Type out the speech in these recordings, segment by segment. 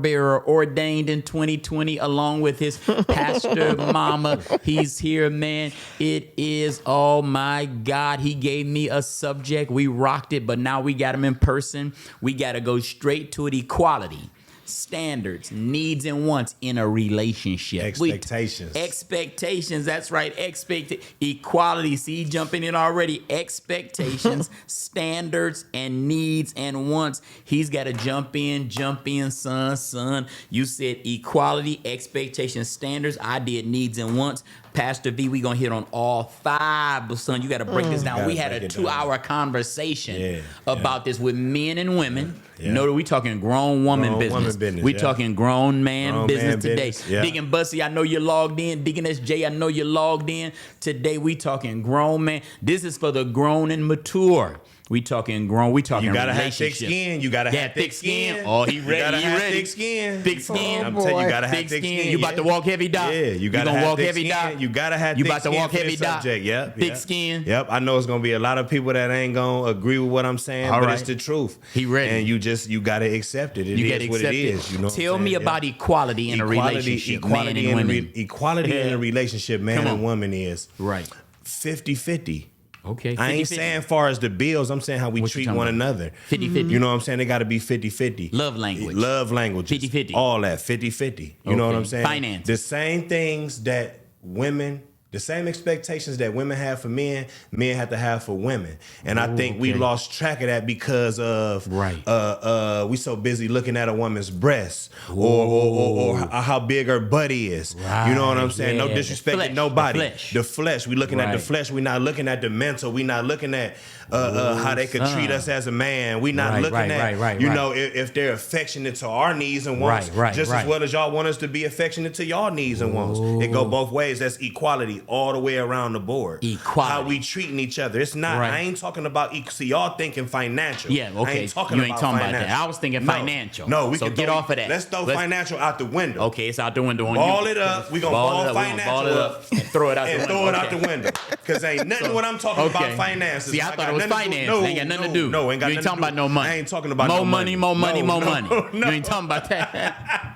bearer ordained in 2020 along with his pastor mama. He's here, man. It is, oh my God, he gave me a subject. We rocked it, but now we got him in person. We got to go straight to it. Equality, standards, needs, and wants in a relationship. Expectations. Expectations. That's right. Equality. See, jumping in already. Expectations, standards, and needs and wants. He's got to jump in, son. You said equality, expectations, standards. I did needs and wants. Pastor V, we gonna hit on all five, but son, you got to break this down. We had a 2-hour conversation about this with men and women. You know that we talking grown woman business. We talking grown man business today. Deacon Bussy, I know you're logged in. Deaconess J, I know you're logged in. Today we talking grown man. This is for the grown and mature. We talking grown. We talking. You gotta have thick skin. You gotta have thick skin. Oh, he ready. You gotta have ready. thick skin. Thick skin. I'm telling you, you gotta have thick skin. You about to walk heavy, doc? Yeah, you gotta have walk thick heavy, skin. doc? You gotta have. You thick about to skin walk for heavy, this doc? subject. Yep. Thick skin. Yep. I know it's gonna be a lot of people that ain't gonna agree with what I'm saying, but it's the truth. He ready. And you gotta accept it. It is what it is. You know. Tell me about equality in a relationship, man and women. Equality in a relationship, man and woman is right. 50-50. Okay. 50-50. I ain't saying far as the bills. I'm saying how we treat one another. 50-50. You know what I'm saying? They got to be 50-50. Love language. Love languages. 50-50. All that. 50-50. You know what I'm saying? Finance. The same things that women, the same expectations that women have for men have to have for women. And I think we lost track of that because of we so busy looking at a woman's breasts or how big her butt is. Right. You know what I'm saying? No disrespect to nobody. The flesh. We looking at the flesh. We not looking at the mental. We not looking at how they could treat us as a man. We not looking at you know if they're affectionate to our needs and wants just as well as y'all want us to be affectionate to y'all needs and wants. It go both ways. That's equality all the way around the board. Equality. How we treating each other. It's not. I ain't talking about. See, y'all thinking financial. Yeah. Okay. I ain't talking you ain't about talking financial. about that. I was thinking financial. No, we so can get off of that. Let's throw financial out the window. Okay, it's out the window. Ball it up. We gonna ball financial up and throw it out the window. Throw it out the window. Because ain't nothing what I'm talking about finances. See, I thought it was finance. Ain't got nothing to do. No, ain't got nothing to do. You ain't talking about no money. I ain't talking about more no money. More money. You ain't talking about that.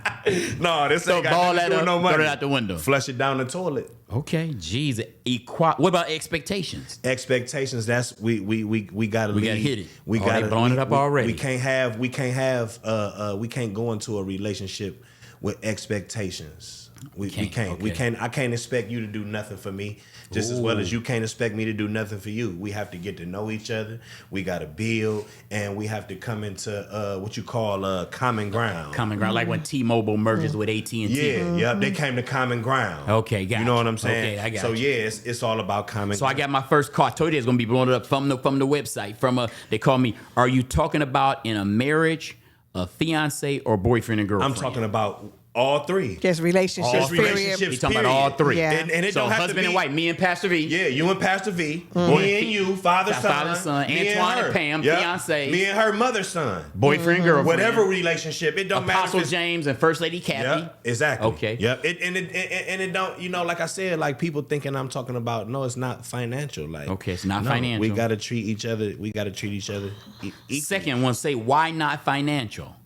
No, this so ain't got ball nothing that to do with up, no money. throw it out the window. Flush it down the toilet. Okay, jeez. What about expectations? Expectations. That's we gotta hit it. We gotta blowing it up already. We can't go into a relationship with expectations. We can't. Okay. We can't. I can't expect you to do nothing for me, just as well as you can't expect me to do nothing for you. We have to get to know each other. We got to build, and we have to come into what you call common ground. Common ground, like when T-Mobile merges with AT&T. Yeah, yep. They came to common ground. Okay, got you know what I'm saying? Okay, I got so you. yeah, it's all about common. So I got my first call. I told you it's gonna be blown up from the website. They call me. Are you talking about in a marriage, a fiance, or boyfriend and girlfriend? I'm talking about all three. Just relationships, period. He's talking about all three. Yeah. And it so don't have husband to be, and wife, me and Pastor V. Yeah, you and Pastor V. Me and you, father, son. Antoine and Pam, fiance. Me and her mother, son. Boyfriend, girlfriend. Whatever relationship. It don't Apostle matter. James and First Lady Kathy. Yep, exactly. Okay. Yep. It don't, like I said, like people thinking I'm talking about, no, it's not financial. Like, okay, it's not financial. We got to treat each other. Equally. Second one, say, why not financial?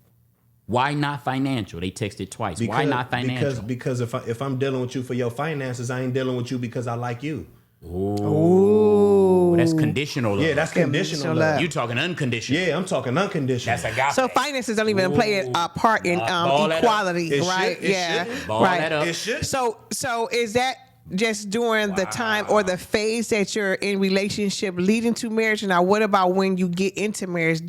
Why not financial? They texted twice. Why not financial? Because if I'm dealing with you for your finances, I ain't dealing with you because I like you. Ooh. That's conditional love. Yeah, that's conditional love. You talking unconditional. Yeah, I'm talking unconditional. That's AGAPE. So finances don't even play a part in equality, right? Ball that up. It should. So is that just during the time or the phase that you're in relationship leading to marriage? Now, what about when you get into marriage?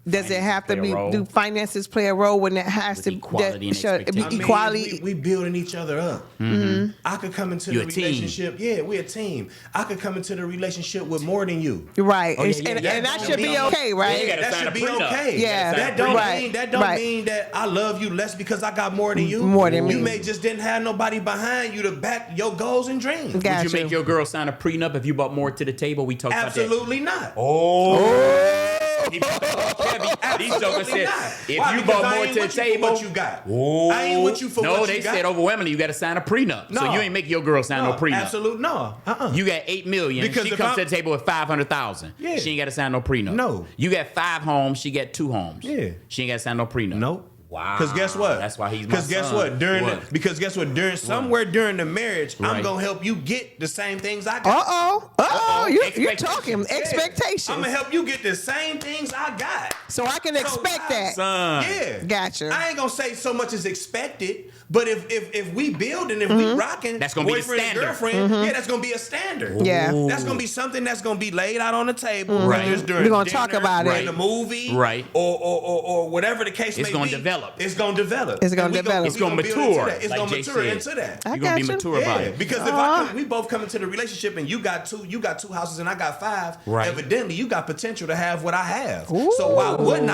Does it have to be? Do finances play a role when it has to equality and expectation? Equality. We building each other up. Mm-hmm. I could come into the relationship. Yeah, we're a team. I could come into the relationship with more than you. Right, and that should be okay, right? Yeah, that should be okay. Yeah, that don't mean that I love you less because I got more than you. More than me. You may just didn't have nobody behind you to back your goals and dreams. Would you make your girl sign a prenup if you brought more to the table? We talked about that. Absolutely not. These jokers said, if Why? you Because brought more to the table, what you got. I ain't with you for what you got. No, they said overwhelmingly you got to sign a prenup. No. So you ain't make your girl sign no prenup. Absolutely no. You got $8 million. Because she comes to the table with $500,000. Yeah. She ain't got to sign no prenup. No. You got 5 homes. She got 2 homes. Yeah. She ain't got to sign no prenup. Nope. Wow. Because guess what? That's why he's my Because guess son. what? Because guess what? Somewhere during the marriage, I'm gonna help you get the same things I got. You're talking expectations. I'm gonna help you get the same things I got. So I can expect that. Son. Yeah. Gotcha. I ain't gonna say so much as expected, but if we building, if we rocking, that's gonna be the boyfriend and standard. girlfriend, yeah, that's gonna be a standard. Yeah. That's gonna be something that's gonna be laid out on the table. Right. Whether it's during We're gonna dinner, talk about it. in the movie, Right. or whatever the case may be. It's gonna develop. It's gonna develop. It's gonna And we develop. It's gonna build into mature, that. It's like gonna Jay mature said. into that. I You're gonna be gotcha. mature about Yeah, it. because if we both come into the relationship and you got two houses and I got 5, Right. evidently you got potential to have what I have. So why wouldn't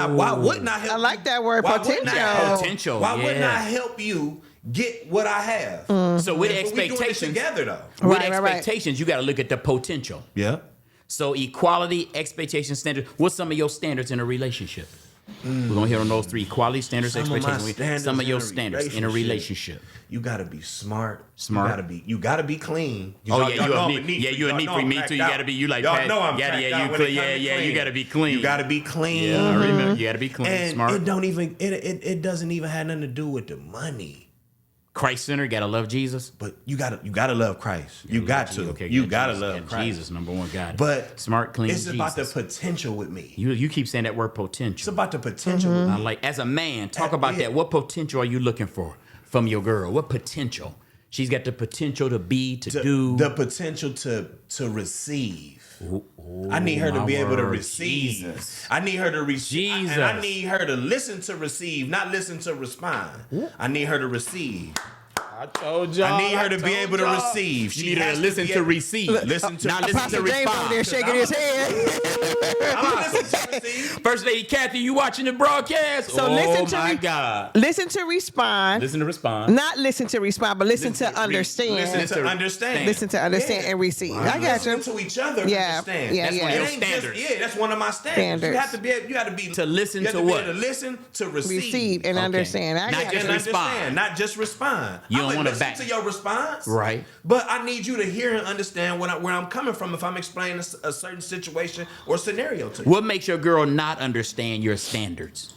I help I like you? that word, Why wouldn't I potential. help- Potential, Why wouldn't yeah. I help you get what I have? So with But we doing it expectations, together though. with Right. expectations, you got to look at the potential. Yeah. So equality, expectation, standard. What's some of your standards in a relationship? We're gonna hit on those 3: equality, standards, Some of my expectations. standards Some of in your a standards in a relationship. You gotta be smart. Smart. You gotta be clean. Oh Y'all- yeah, y'all you know a I'm neat. Yeah, you a Y'all neat know for I'm me cracked too. You out. gotta be you like Y'all Pat. know I'm Yeah, cracked yeah, out you when it clean. comes Yeah, to yeah, you clean. gotta be clean. You gotta be clean. Yeah, I remember. You gotta be clean. And Smart. it don't even it doesn't even have nothing to do with the money. Christ center. Gotta love Jesus. But you gotta love Christ. You got to. Okay, You got gotta Jesus. love Got Christ. Jesus, number one. Got it. But smart, clean. It's Jesus. about the potential with me. You keep saying that word It's potential. about the potential. With I me. like as a man, talk about yeah. that. What potential are you looking for from your girl? What potential? She's got the potential to be, to do. The potential to receive. I need her to my be able to word. receive. Jesus. I need her to receive. Jesus. And I need her to listen to receive, not listen to respond. I need her to receive. I told y'all. I need her to be able to receive. You need her has to listen be to able- receive. Listen to Not listen to Apostle James over there respond. shaking his head. I'm gonna listen to receive. First Lady Kathy, you watching the broadcast? So oh listen to my God. Listen to respond. Listen to respond. Not listen to respond, but listen to Listen understand. to understand. Listen to understand Yeah. and receive. I got you. Listen to each other. Yeah, Understand. yeah, That's one yeah. of It your ain't just- standards. yeah, that's one of my standards. You have to be. You got to be To listen you have to be what? able to listen to receive. Receive and Okay. understand. I Not got just you. And respond. understand, not just respond. You I don't would wanna listen back- to your response, Right. But I need you to hear and understand where I'm coming from if I'm explaining a certain situation or scenario to you. What makes your girl not understand your standards?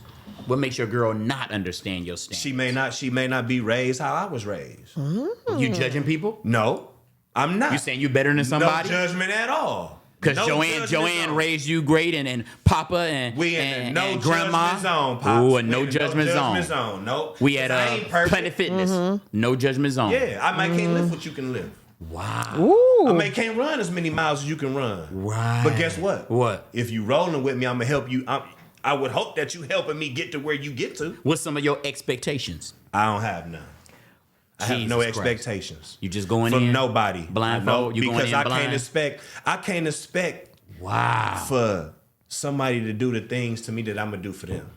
What makes your girl not understand your standards? She may not be raised how I was raised. You judging people? No, I'm not. You saying you better than somebody? No judgment at all. Because No Joanne judgment zone. raised you great and Papa and, We in and, the no and Grandma. judgment zone, Pops. Ooh, a We no in the judgment zone. Nope. We at I ain't perfect. Planet Fitness. No judgment zone. Yeah, I might can't live what you can live. Wow. Ooh. I may can't run as many miles as you can run. Right. But guess what? What? If you rolling with me, I'm gonna help you. I would hope that you helping me get to where you get to. What's some of your expectations? I don't have none. I have no Jesus Christ. expectations. You just going from in nobody. blindfold? You going because in I blind? can't expect Wow. for somebody to do the things to me that I'm gonna do for them.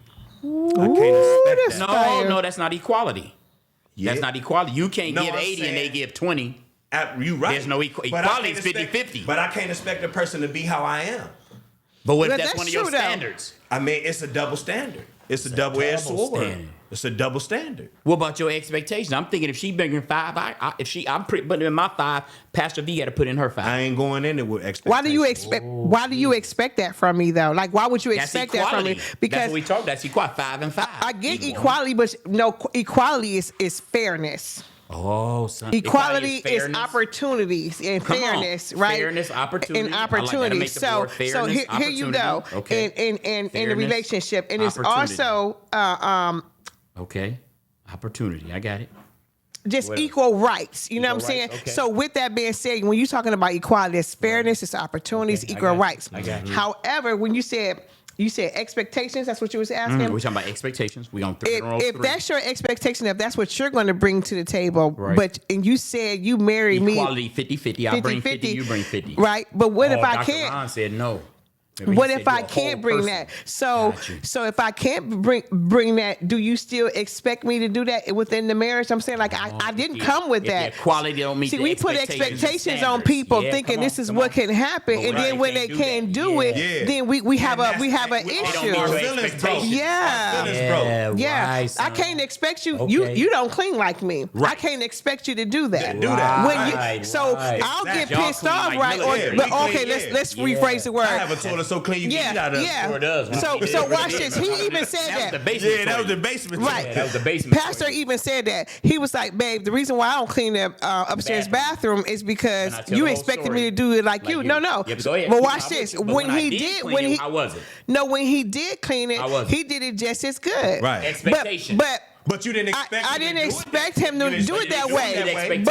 I can't expect that's that. fire. No, that's not equality. Yeah. That's not equality. You can't No, give I'm 80 and they saying- give 20. You right. There's no But I equality can't is expect- 50-50. But I can't expect a person to be how I am. But what if Well, that's that's one of your true, though. standards? I mean, it's a double standard. It's a double-edged double sword. standard. It's a double standard. What about your expectations? I'm thinking if she bringing 5, I'm putting in my 5. Pastor V got to put in her 5. I ain't going in there with expectations. Why do you expect? Why do you expect that from me though? Like, why would you That's expect that from equality. me? That's Because what we talk. That's equality. 5 and 5. I get Equal. equality, but no, equality is fairness. Oh, son. Equality is fairness. opportunities and Come on. fairness, right? Fairness, opportunity. and I like that. I opportunity. make the So, board. so Fairness, here you go. opportunity. Okay. In a Fairness, relationship, and it's opportunity. also Okay. Opportunity. I got it. just What else? equal rights. You know what I'm Equal saying? rights, okay. So with that being said, when you're talking about equality, it's fairness, it's opportunities, Okay, I equal got you. rights. I got you. However, when you said expectations, that's what you was asking. We're talking about expectations. We're going to If that's your expectation, if that's what you're going to bring to the table, Right. and you said you marry me equality 50-50. I bring 50, you bring 50. right? But what if I Dr. can't? Ron said no. Remember, What he if said I you're a can't whole bring person. that? So, Got you. so if I can't bring that, do you still expect me to do that within the marriage? I'm saying, like, I didn't come with If that. the equality don't meet See, the we put expectations expectations and on standards. people, Yeah, thinking come this on, is come what on. can happen, But and when then when they can't do it, Yeah. then we have And an that's- issue. don't meet your expectations. Yeah. Our feelings broke. Yeah, Yeah, right, I son. can't expect you. Okay. You don't clean like me. I Right. can't expect you to do that. Do that. When you, Right, so right. I'll get Exactly. pissed Y'all off, clean right? like Or, military. but Yeah, we okay, clean, let's yeah. let's Yeah. rephrase the word. I have a toilet toilet so clean you get out of it. Yeah. Sure does. So watch this. He even said that. That was the basement. Right. Yeah, that was the basement. Pastor even said that. He was like, babe, the reason why I don't clean the upstairs bathroom is because you expected me to do it like you. No. Yeah, but go ahead. But watch this. When he did, how was it? No, when he did clean it, he did it just as good. Right. Expectation. But you didn't expect. I didn't expect him to do it that way.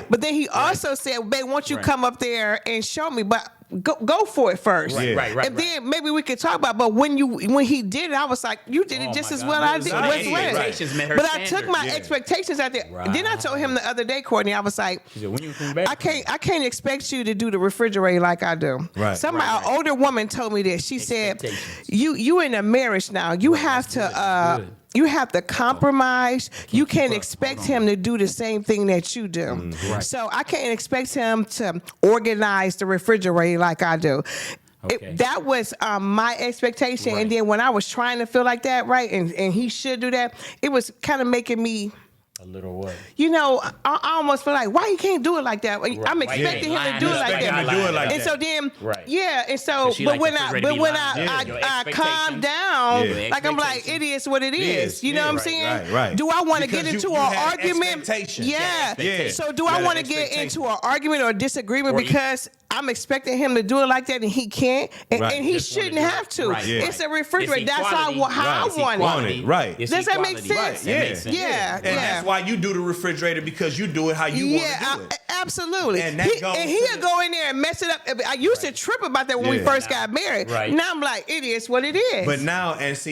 But then he also said, babe, won't you come up there and show me? But go for it first. Right. And then maybe we could talk about. But when he did it, I was like, you did it just as well I did. But I took my expectations out there. Right. Then I told him the other day, Courtney, I was like, I can't expect you to do the refrigerator like I do. Right. An older woman told me this. She said, you in a marriage now. You have to. You have to compromise. You can't expect him to do the same thing that you do. Right. So I can't expect him to organize the refrigerator like I do. Okay. That was my expectation. Right. And then when I was trying to feel like that, right, and he should do that, it was kind of making me... A little what? You know, I almost feel like, why he can't do it like that? Right. I'm expecting him to do it like that. And so then, and so, but when I calm down, like I'm like, it is what it is. You know what I'm saying? Right. Do I want to get into an argument? Yeah. So do I want to get into an argument or disagreement because I'm expecting him to do it like that and he can't? And he shouldn't have to. It's a refrigerator. That's how I want it. Right. Does that make sense? Yeah. And that's why you do the refrigerator, because you do it how you want to do it. Absolutely. And he'll go in there and mess it up. I used to trip about that when we first got married. Right. Now I'm like, it is what it is. But now, and this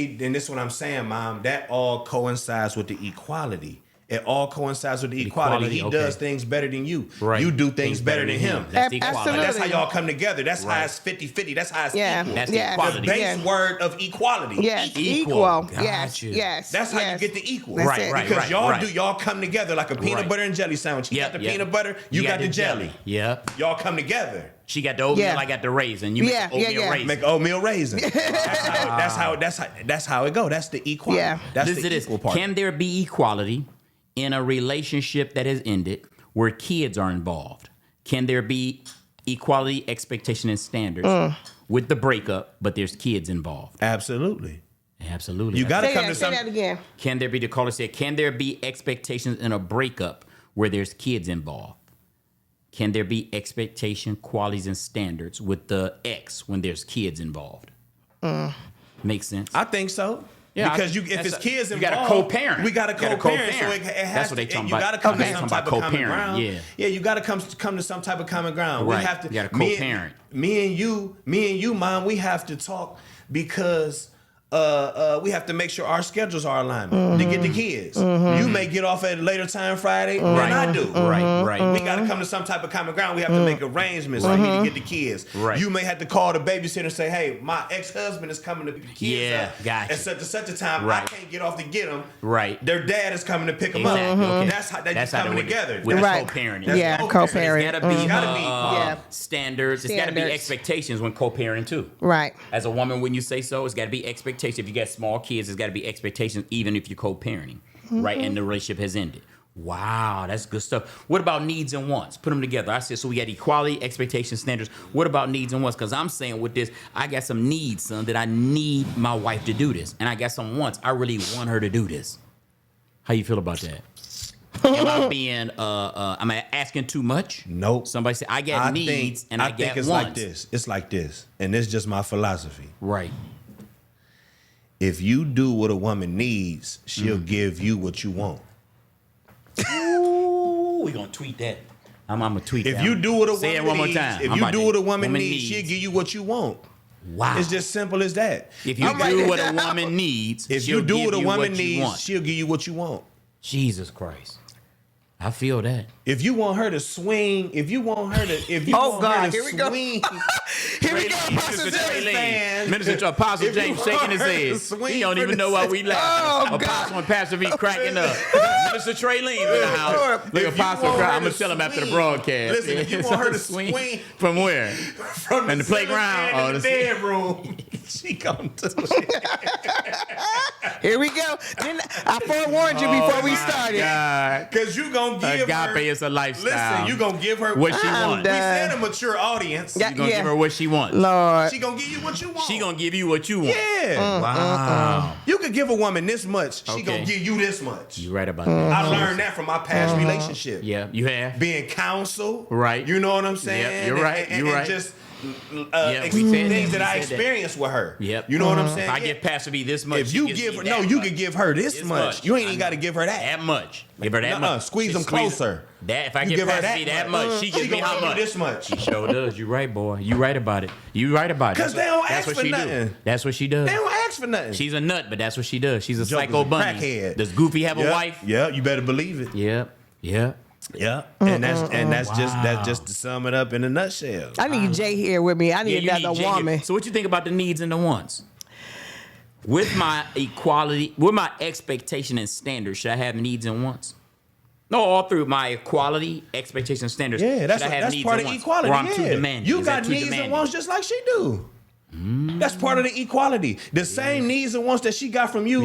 is what I'm saying, Mom, that all coincides with the equality. It all coincides with the equality. He does things better than you. Right. You do things better than him. That's the equality. Absolutely. That's how y'all come together. That's how it's 50-50. That's how it's equal. That's the equality. The base word of equality. Yes, Equal. Yes. That's how you get the equal. That's right. Because y'all come together like a peanut butter and jelly sandwich. He got the peanut butter, you got the jelly. Yep. Y'all come together. She got the oatmeal, I got the raisin. You make oatmeal raisin. Make oatmeal raisin. That's how it go. That's the equality. Yeah. That's the equal part. Can there be equality in a relationship that has ended where kids are involved? Can there be equality, expectation, and standards with the breakup, but there's kids involved? Absolutely. You got to come to say that again. Can there be, the caller said, can there be expectations in a breakup where there's kids involved? Can there be expectation, qualities, and standards with the ex when there's kids involved? Makes sense? I think so. Yeah, because if it's kids involved, you got to co-parent. We got to co-parent. So it has That's what they talking about. You got to come to some type of common ground. Yeah, you got to come to some type of common ground. Right. We have to. You got to co-parent. Me and you, Mom, we have to talk because we have to make sure our schedules are aligned to get the kids. You may get off at a later time Friday than I do. Right. We got to come to some type of common ground. We have to make arrangements for me to get the kids. Right. You may have to call the babysitter and say, hey, my ex-husband is coming to pick the kids up. Gotcha. At such a time, I can't get off to get them. Right. Their dad is coming to pick them up. Okay. That's how they just coming together. With co-parenting. Yeah, co-parenting. There's got to be standards. It's got to be expectations when co-parenting too. Right. As a woman, when you say so, it's got to be expectations. If you got small kids, it's got to be expectations, even if you're co-parenting, right? And the relationship has ended. Wow, that's good stuff. What about needs and wants? Put them together. I said, so we got equality, expectations, standards. What about needs and wants? Because I'm saying with this, I got some needs, son, that I need my wife to do this. And I got some wants. I really want her to do this. How you feel about that? Am I being, am I asking too much? Nope. Somebody said, I got needs and I got think it's wants. like this. It's like this. And this is just my philosophy. Right. If you do what a woman needs, she'll give you what you want. Ooh, we gonna tweet that. I'm gonna tweet that. If you do what a Say it woman one more needs, time. if you do what a woman needs, she'll give you what you want. Wow. It's just simple as that. If you do what a woman needs, if you do what a woman needs, she'll give you what you want. Jesus Christ. I feel that. If you want her to swing, if you want her to swing. Here we go, Pastor James. Minister to Apostle James shaking his head. He don't even know why we laugh. Apostle and Pastor V cracking up. Minister Trey Leans in the house. Look, Apostle Cry. I'm going to tell him after the broadcast. Listen, if you want her to swing. From where? From the playground. In the bedroom. She gonna do it. Here we go. I forewarned you before we started. Because you going to give her. Agape is a lifestyle. Listen, you going to give her what she wants. We said a mature audience. You going to give her what she wants. Lord. She going to give you what you want. She going to give you what you want. Yeah. Wow. You could give a woman this much. She going to give you this much. You're right about that. I learned that from my past relationship. Yeah, you have. Being counsel. Right. You know what I'm saying? Yep, you're right. And right. Just things that I experienced with her. Yep. You know what I'm saying? If I give Pastor B this much, if you give her, you could give her this much. You ain't even got to give her that. That much. Give her that much. Squeeze them closer. That if I give Pastor B that much, she gives me how much? This much. She sure does. You right, boy. You right about it. You right about it. Because they don't ask for nothing. That's what she does. They don't ask for nothing. She's a nut, but that's what she does. She's a psycho bunny. Crackhead. Does Goofy have a wife? Yeah, you better believe it. Yep. Yeah. Yeah, and that's just to sum it up in a nutshell. I need Jay here with me. I need another woman. So what you think about the needs and the wants? With my equality, with my expectation and standards, should I have needs and wants? No, all through my equality, expectation, and standards. Yeah, that's part of equality. Or I'm too demanding. You got needs and wants just like she do. That's part of the equality. The same needs and wants that she got from you,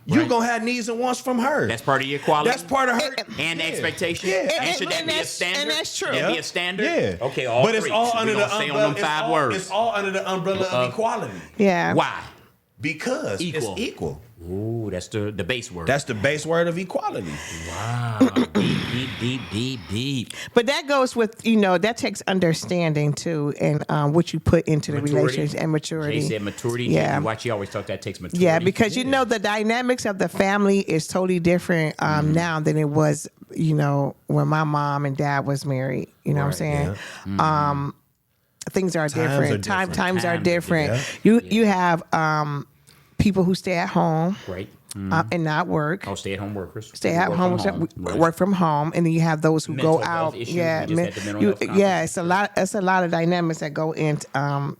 you gonna have needs and wants from her. That's part of your equality. That's part of her and expectation. Yeah, and should that be a standard? And that's true. Should that be a standard? Yeah. Okay, all but three. it's all under the umbrella. It's all under the umbrella of equality. Yeah. Why? Because it's equal. Ooh, that's the base word. That's the base word of equality. Wow. deep. But that goes with, that takes understanding too, and what you put into the relationship and maturity. Jay said maturity. Yeah. Watch, you always talk that takes maturity. Yeah, because the dynamics of the family is totally different now than it was, when my mom and dad was married. You know what I'm saying? Yeah. Things are different. Times are different. Yeah. You have people who stay at home. Right. And not work. Oh, stay-at-home workers. Work from home, and then you have those who mental go out. Issues, It's a lot of dynamics that go into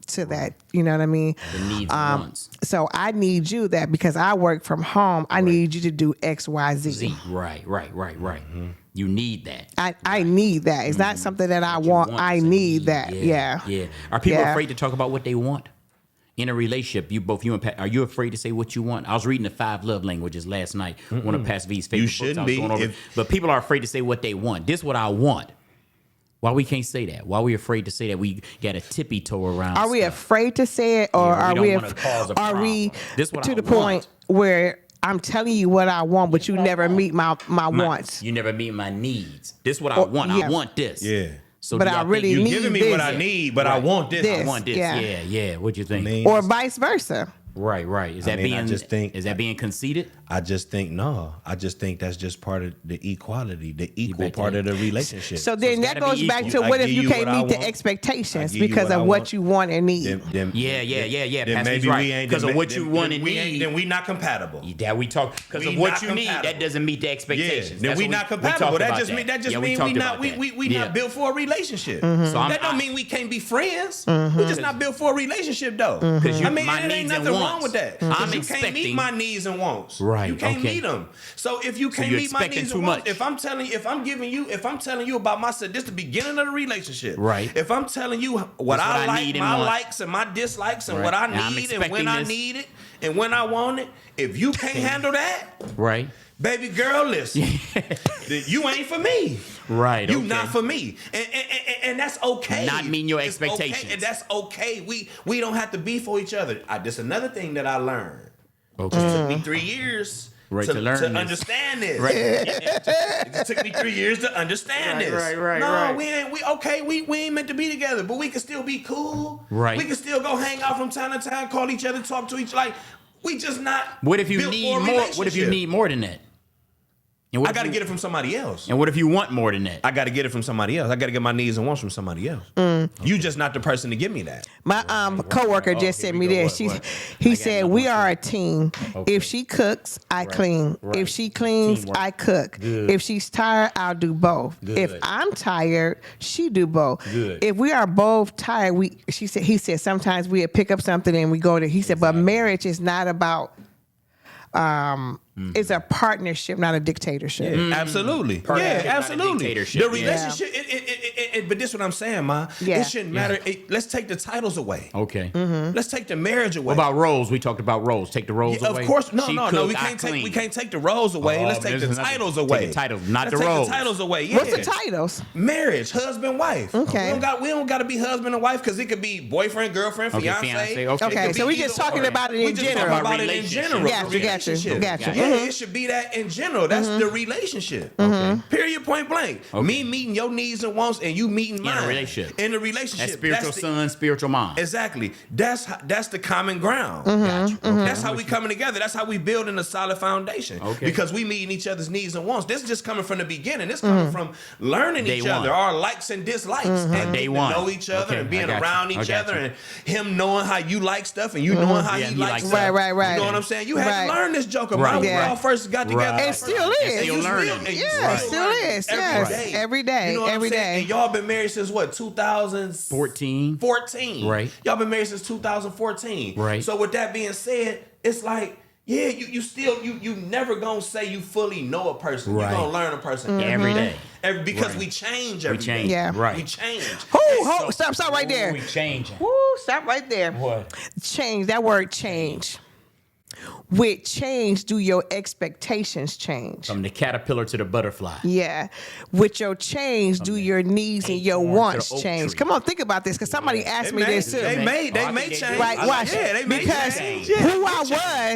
to that. You know what I mean? The needs and wants. So I need you that because I work from home. I need you to do X, Y, Z. Right. Mm-hmm. You need that. I need that. It's not something that I want. I need that. Yeah. Are people afraid to talk about what they want? In a relationship, you and Pat, are you afraid to say what you want? I was reading the 5 love languages last night, one of Pastor V's favorite books. You shouldn't be. But people are afraid to say what they want. This is what I want. Why we can't say that? Why we afraid to say that? We got a tippy toe around. Are we afraid to say it, or are we to the point where I'm telling you what I want, but you never meet my wants? You never meet my needs. This is what I want. I want this. Yeah. So but I really you're need giving me this. what I need, but I want this. I want this. Yeah. What do you think? Or vice versa. Right. Is that being conceited? I just think no. I just think that's just part of the equality, the equal part of the relationship. So then that goes back to what if you can't meet the expectations because of what you want and need? Then maybe we ain't because of what you want and need. Then we not compatible. Yeah, we talk because of what you need. That doesn't meet the expectations. Then we not compatible. That just means we not built for a relationship. So that don't mean we can't be friends. We just not built for a relationship though. I mean, there ain't nothing wrong with that. You can't meet my needs and wants. Right. You can't meet them. So if you can't meet my needs and wants, if I'm telling you about myself, this is the beginning of the relationship. Right. If I'm telling you what I like, my likes and my dislikes, and what I need and when I need it and when I want it, if you can't handle that, right, baby girl, listen, you ain't for me. Right. You not for me. And that's okay. Not meeting your expectations. Okay, and that's okay. We don't have to be for each other. That's another thing that I learned. Okay. It took me 3 years to understand this. Right. It took me 3 years to understand this. Right. No, we ain't meant to be together, but we can still be cool. Right. We can still go hang out from time to time, call each other, talk to each other. Like, we just not. What if you need more? What if you need more than that? I got to get it from somebody else. And what if you want more than that? I got to get it from somebody else. I got to get my needs and wants from somebody else. You just not the person to give me that. My coworker just sent me this. He said, we are a team. Okay. If she cooks, I clean. Right. If she cleans, teamwork. I cook. Good. If she's tired, I'll do both. Good. If I'm tired, she do both. Good. If we are both tired, he said sometimes we pick up something and we go to. He said, but marriage is not about is a partnership, not a dictatorship. Yeah, absolutely. Partnership, Yeah, not a absolutely. dictatorship. The relationship, but this is what I'm saying, Ma. Yeah. It shouldn't matter. Let's take the titles away. Okay. Let's take the marriage away. What about roles? We talked about roles. Take the roles away. Of course, no. She We cooked, can't I take cleaned. the roles away. Let's take this the is nothing. titles Take away. the titles, not Let's the roles. Take the titles away. Yeah. What's the titles? Marriage, husband, wife. Okay. We don't got to be husband and wife because it could be boyfriend, girlfriend, Okay, fiance. fiance, It okay. could So be we just either talking or. about it We in just general. talking about it in Relationship. general. Gotcha, The gotcha, relationship. gotcha. Yeah, it should be that in general. That's the relationship. Period, point blank. Me meeting your needs and wants and you meeting mine. In a relationship. In a relationship. That's spiritual the- son, spiritual mom. Exactly. That's the common ground. Gotcha. Okay. That's how we coming together. That's how we building a solid foundation. Okay. Because we meeting each other's needs and wants. This is just coming from the beginning. This coming from learning Day each one. other, our likes and dislikes, and Day getting to one. know each other Okay, and being I got you. around I each got other, you. and him knowing how you like stuff and you knowing how Yeah, he he likes likes stuff. stuff. Right. You know what I'm saying? You had Right. to learn this joker. Right. When we Yeah. all first got together. Right. It still is. And still learning. and you Yeah, it still still learning is. Yes. Every day. You know what Every I'm saying? day. And y'all been married since what? 2014. 14. Right. Y'all been married since 2014. Right. So with that being said, it's like, yeah, you still you never gonna say you fully know a person. Right. You're gonna learn a person Every day. because Right. we change every We day. change. Yeah. Right. We change. Oh, stop right there. We changing. Woo, stop right there. What? Change. That word change. With change, do your expectations change? From the caterpillar to the butterfly. Yeah. With your change, do your needs and your acorn to wants the oak change? tree. Come on, think about this, because somebody asked me this too. They may Oh, I think change. they do. Right, watch. Yeah, they may Because change. who I At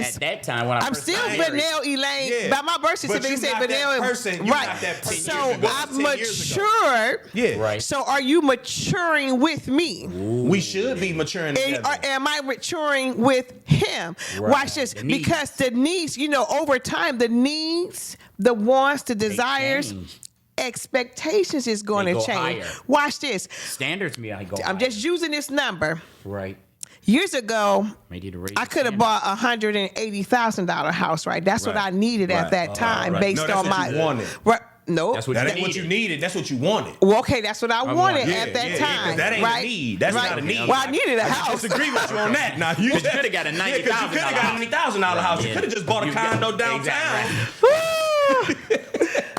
was, that time when I I'm first still got married. Vinnell Elaine. Yeah. By my birth But certificate, you it said not that Vinnell. person. You Right. not that person So 10 years ago. I've 10 years ago. matured. Yeah. Right. So are you maturing with me? We should be maturing together. Or am I maturing with him? Right. Watch this. The needs. Because the needs, over time, the needs, the wants, the desires, change. expectations is going They to go change. higher. Watch this. Standards me, I go. I'm just using this number. right. Years ago, May need to raise I the could have standard. bought $180,000 house, right? That's what I Right. needed at Right. that time, right. based No, that's on what my. you wanted. Right. No, That's what That you ain't what you needed. needed. That's what you wanted. well, okay, that's what I wanted Yeah, at that yeah, time. 'cause that ain't right? a need. That's right. not a need. Well, I needed a I house. disagree with you on that. Now you Because you coulda got a $90,000 You could have got a $90,000 house. You Yeah. could have just bought a You got- condo downtown. Exactly.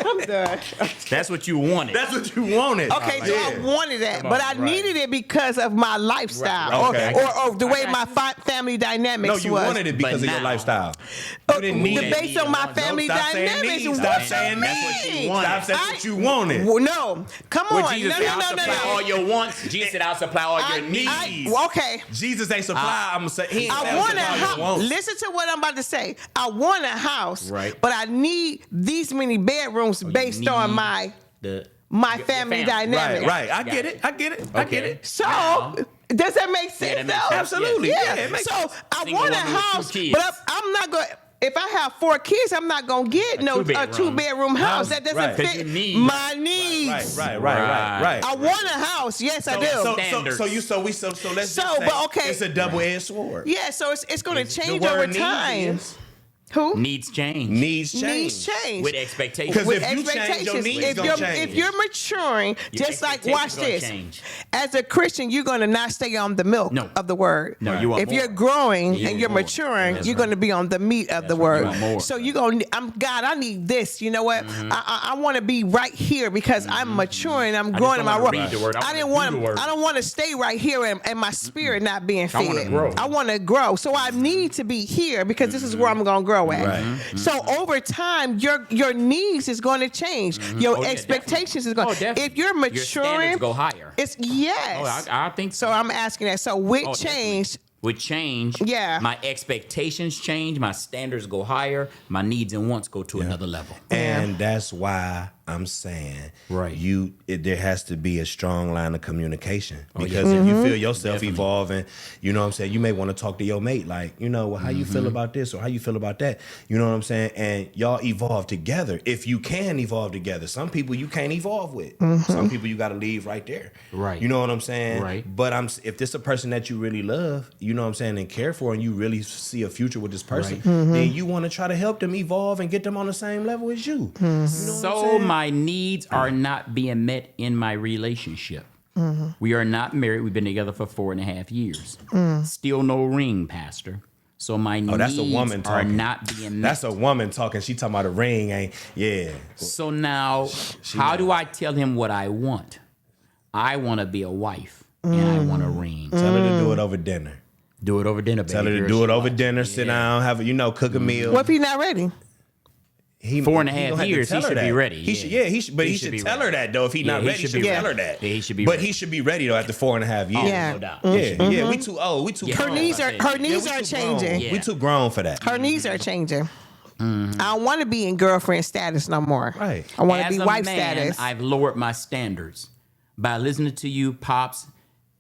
I'm done. That's what you wanted. That's what you wanted. Okay, so I wanted that, but I needed it because of my lifestyle, Right, okay. or the way I my got family dynamics No, you was. wanted it because But of your now- lifestyle. Oh, You didn't need it. based on my No, family Stop saying dynamics. needs. What Stop you saying mean? that's what you wanted. Stop saying what you wanted. Well, no, come When on, Jesus no, said, no, I'll no, no, supply all no. your wants, Jesus said, I'll supply all your needs. Okay. Jesus ain't supply. I'm gonna say he ain't I say want a supply your house. wants. Listen to what I'm about to say. I want a house, Right. but I need these many bedrooms based on need my The family Right, dynamic. right. I Got get it. it. I get it. I get Okay. it. So, Now- does that make sense? that makes though? sense. Absolutely. Yeah. Yeah, it makes So sense. I Single want a woman with two house, kids. but I'm not going. If I have 4 kids, I'm not gonna get no two-bedroom. 2-bedroom house. That doesn't Right. 'Cause fit you need- my needs. Right. I want a house. Yes, I do. Standards. So let's So, just say but okay. it's a double-edged sword. Yeah, so it's going to The change word over needs time. is- Who? needs change. Needs change. Needs change. With expectations. Because With if you change, your expectations. needs If gonna you're change. if you're maturing, Your just like expectations watch gonna this. change. As a Christian, you're going to not stay on the milk No. of the word. No, you want If more. you're growing You and want you're more. maturing, That's you're right. going to be on the meat of the right. word. You want more. So you're going. God, I need this. You know what? I want to be right here because I'm maturing. I'm just growing in don't my wanna word. read the word. I didn't wanna want. do the word. I don't want to stay right here and my spirit not being fed. I wanna grow. I want to grow. So I need to be here because this is where I'm going to grow at. Right. So over time, your needs is going to change. Your Oh, yeah, expectations is going. definitely. If you're Your maturing, standards go higher. it's yes. Oh, I think So I'm asking that. So with Oh, change, With change, Yeah. my expectations change, my standards go higher, my needs and wants go to another level. And that's why I'm saying, Right. there has to be a strong line of communication because yeah. if you feel yourself evolving, you know what I'm saying, you may want to talk to your mate, like, well, how you feel about this or how you feel about that, you know what I'm saying, and y'all evolve together. If you can evolve together, some people you can't evolve with, some people you got to leave right there, Right. You know what I'm saying, Right. But if this a person that you really love, you know what I'm saying, and care for, and you really see a future with this person, Right. then you want to try to help them evolve and get them on the same level as you. You know what I'm So saying? my needs are not being met in my relationship. We are not married. We've been together for 4.5 years. Still no ring, Pastor. So my that's a needs woman are talking. not being met. That's a woman talking. She talking about a ring, ain't? Yeah. So now, how do I tell him what I want? I want to be a wife, and I want a ring. Tell her to do it over dinner. Do it over dinner, baby. Tell her to girl. do it She over like dinner. Sit down, have cook a meal. What if he's not ready? He, 4.5 he gonna have to years, tell he her should that. be ready. He should, he should, but he should be tell ready. her that though. If he not ready, he should tell her that. Yeah, he should be But ready. he should be ready though after 4.5 years. Yeah. No doubt. Yeah. We too old. We too. Her grown. needs are changing. Yeah. We too grown for that. Her needs are changing. I don't want to be in girlfriend status no more. Right. I want to As be a wife man, status. I've lowered my standards by listening to you, pops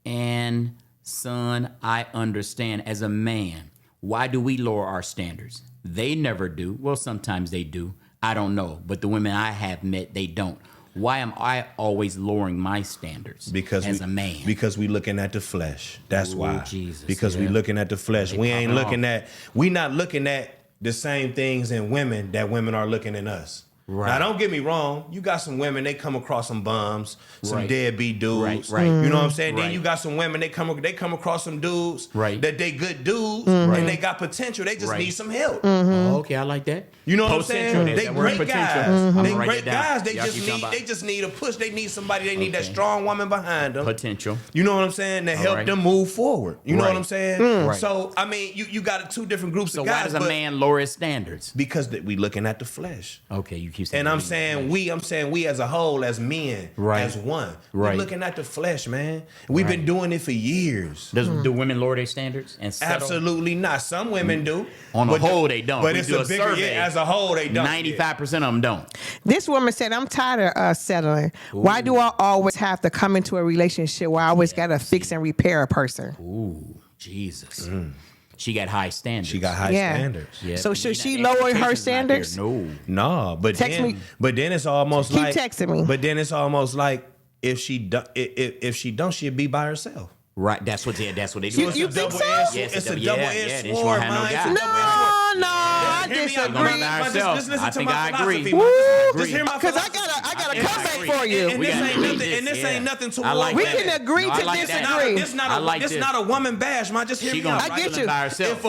and son. I understand. As a man, why do we lower our standards? They never do. Well, sometimes they do. I don't know, but the women I have met, they don't. Why am I always lowering my standards? Because as a man, because we looking at the flesh. That's why. Jesus, because we looking at the flesh. We ain't looking at. We not looking at the same things in women that women are looking in us. Right. Now, don't get me wrong. You got some women, they come across some bums, some Right. deadbeat dudes. Right. You know what I'm saying? Right. Then you got some women, they come across some dudes Right. that they good dudes and they got potential. They just Right. need some help. Oh, okay, I like that. You know what I'm Potential, saying? there's They that word great potential. guys. I'm They gonna write great that down. guys. They Y'all just keep need talking about- they just need a push. They need somebody. They need that Okay. strong woman behind them. Potential. You know what I'm saying? To help right. them move forward. You know Right. what I'm saying? Right. So I mean, you got two different groups So of why guys. does a but man lower his standards? because we looking at the flesh. Okay, you keep saying. And I'm that. saying we as a whole, as men, Right. as one. Right. We're looking at the flesh, man. We've been doing it for years. Do women lower their standards and settle? Absolutely not. Some women do. On the but whole, they don't. But We it's do a a bigger, survey. as a whole, they don't. 95% of them don't. This woman said, I'm tired of settling. Why do I always have to come into a relationship where I always got to fix and repair a person? Ooh, Jesus. She got high standards. She got high Yeah. standards. Yeah, So but should you she know, lower her expectations not there. standards? No. No, but Text me. it's almost Keep like texting me. But then it's almost like if she don't, she'd be by herself. Right. That's what they do. You think so? Yes, It's a yeah, double-edged yeah, she sword, won't have no man. guy. It's a double-edged No, I Hear me out, disagree. man. By Just herself. listen I to think my I agree. philosophy, Woo! man. Just hear my Because I philosophy. got a I comeback agree. for you. And We this gotta ain't agree nothing. this, And this yeah. ain't nothing to I like We that. can agree No, I to like that. disagree. This not I a like this this. not a woman bash, man. Just hear She me gonna out. I get wrestle you. by herself. If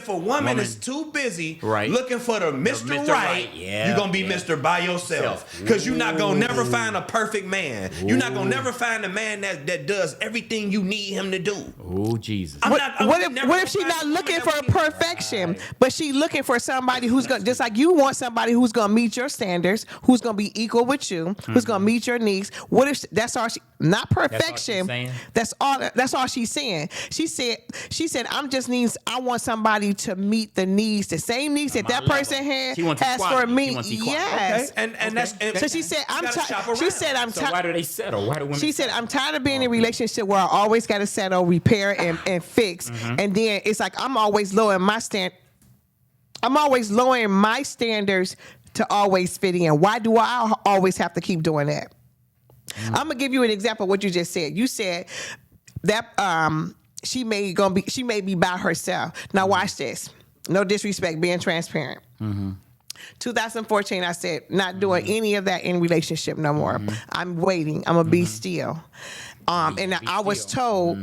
a woman is too busy Right. looking for the Mr. Mr. Right, Right, yeah, you're gonna be yeah. Mr. by yourself. Because you're not gonna never find a perfect man. You're not gonna never find a man that does everything you need him to do. Oh, Jesus. I'm What, not- I'm what if never what gonna if she's find not a woman looking that for we- perfection, but she looking for somebody who's gonna, just like you want somebody who's gonna meet your standards, who's gonna be equal with you, who's gonna meet your needs? What if that's all she? Not perfection. saying? That's all she's saying. She said I want somebody to meet the needs, the same needs that my person level. She wants has for equality. me. She wants equality. Yes. Okay. And that's and So she said you gotta shop around. she said I'm So why do they settle? Why do women She said, settle? I'm tired of being in a relationship where I always got to settle, repair, and fix. And then it's like I'm always lowering my standards to always fit in. Why do I always have to keep doing that? I'm going to give you an example of what you just said. You said that she may be by herself. Now watch this. No disrespect, being transparent. 2014, I said, not doing any of that in relationship no more. I'm waiting. I'm gonna be still. And I was told,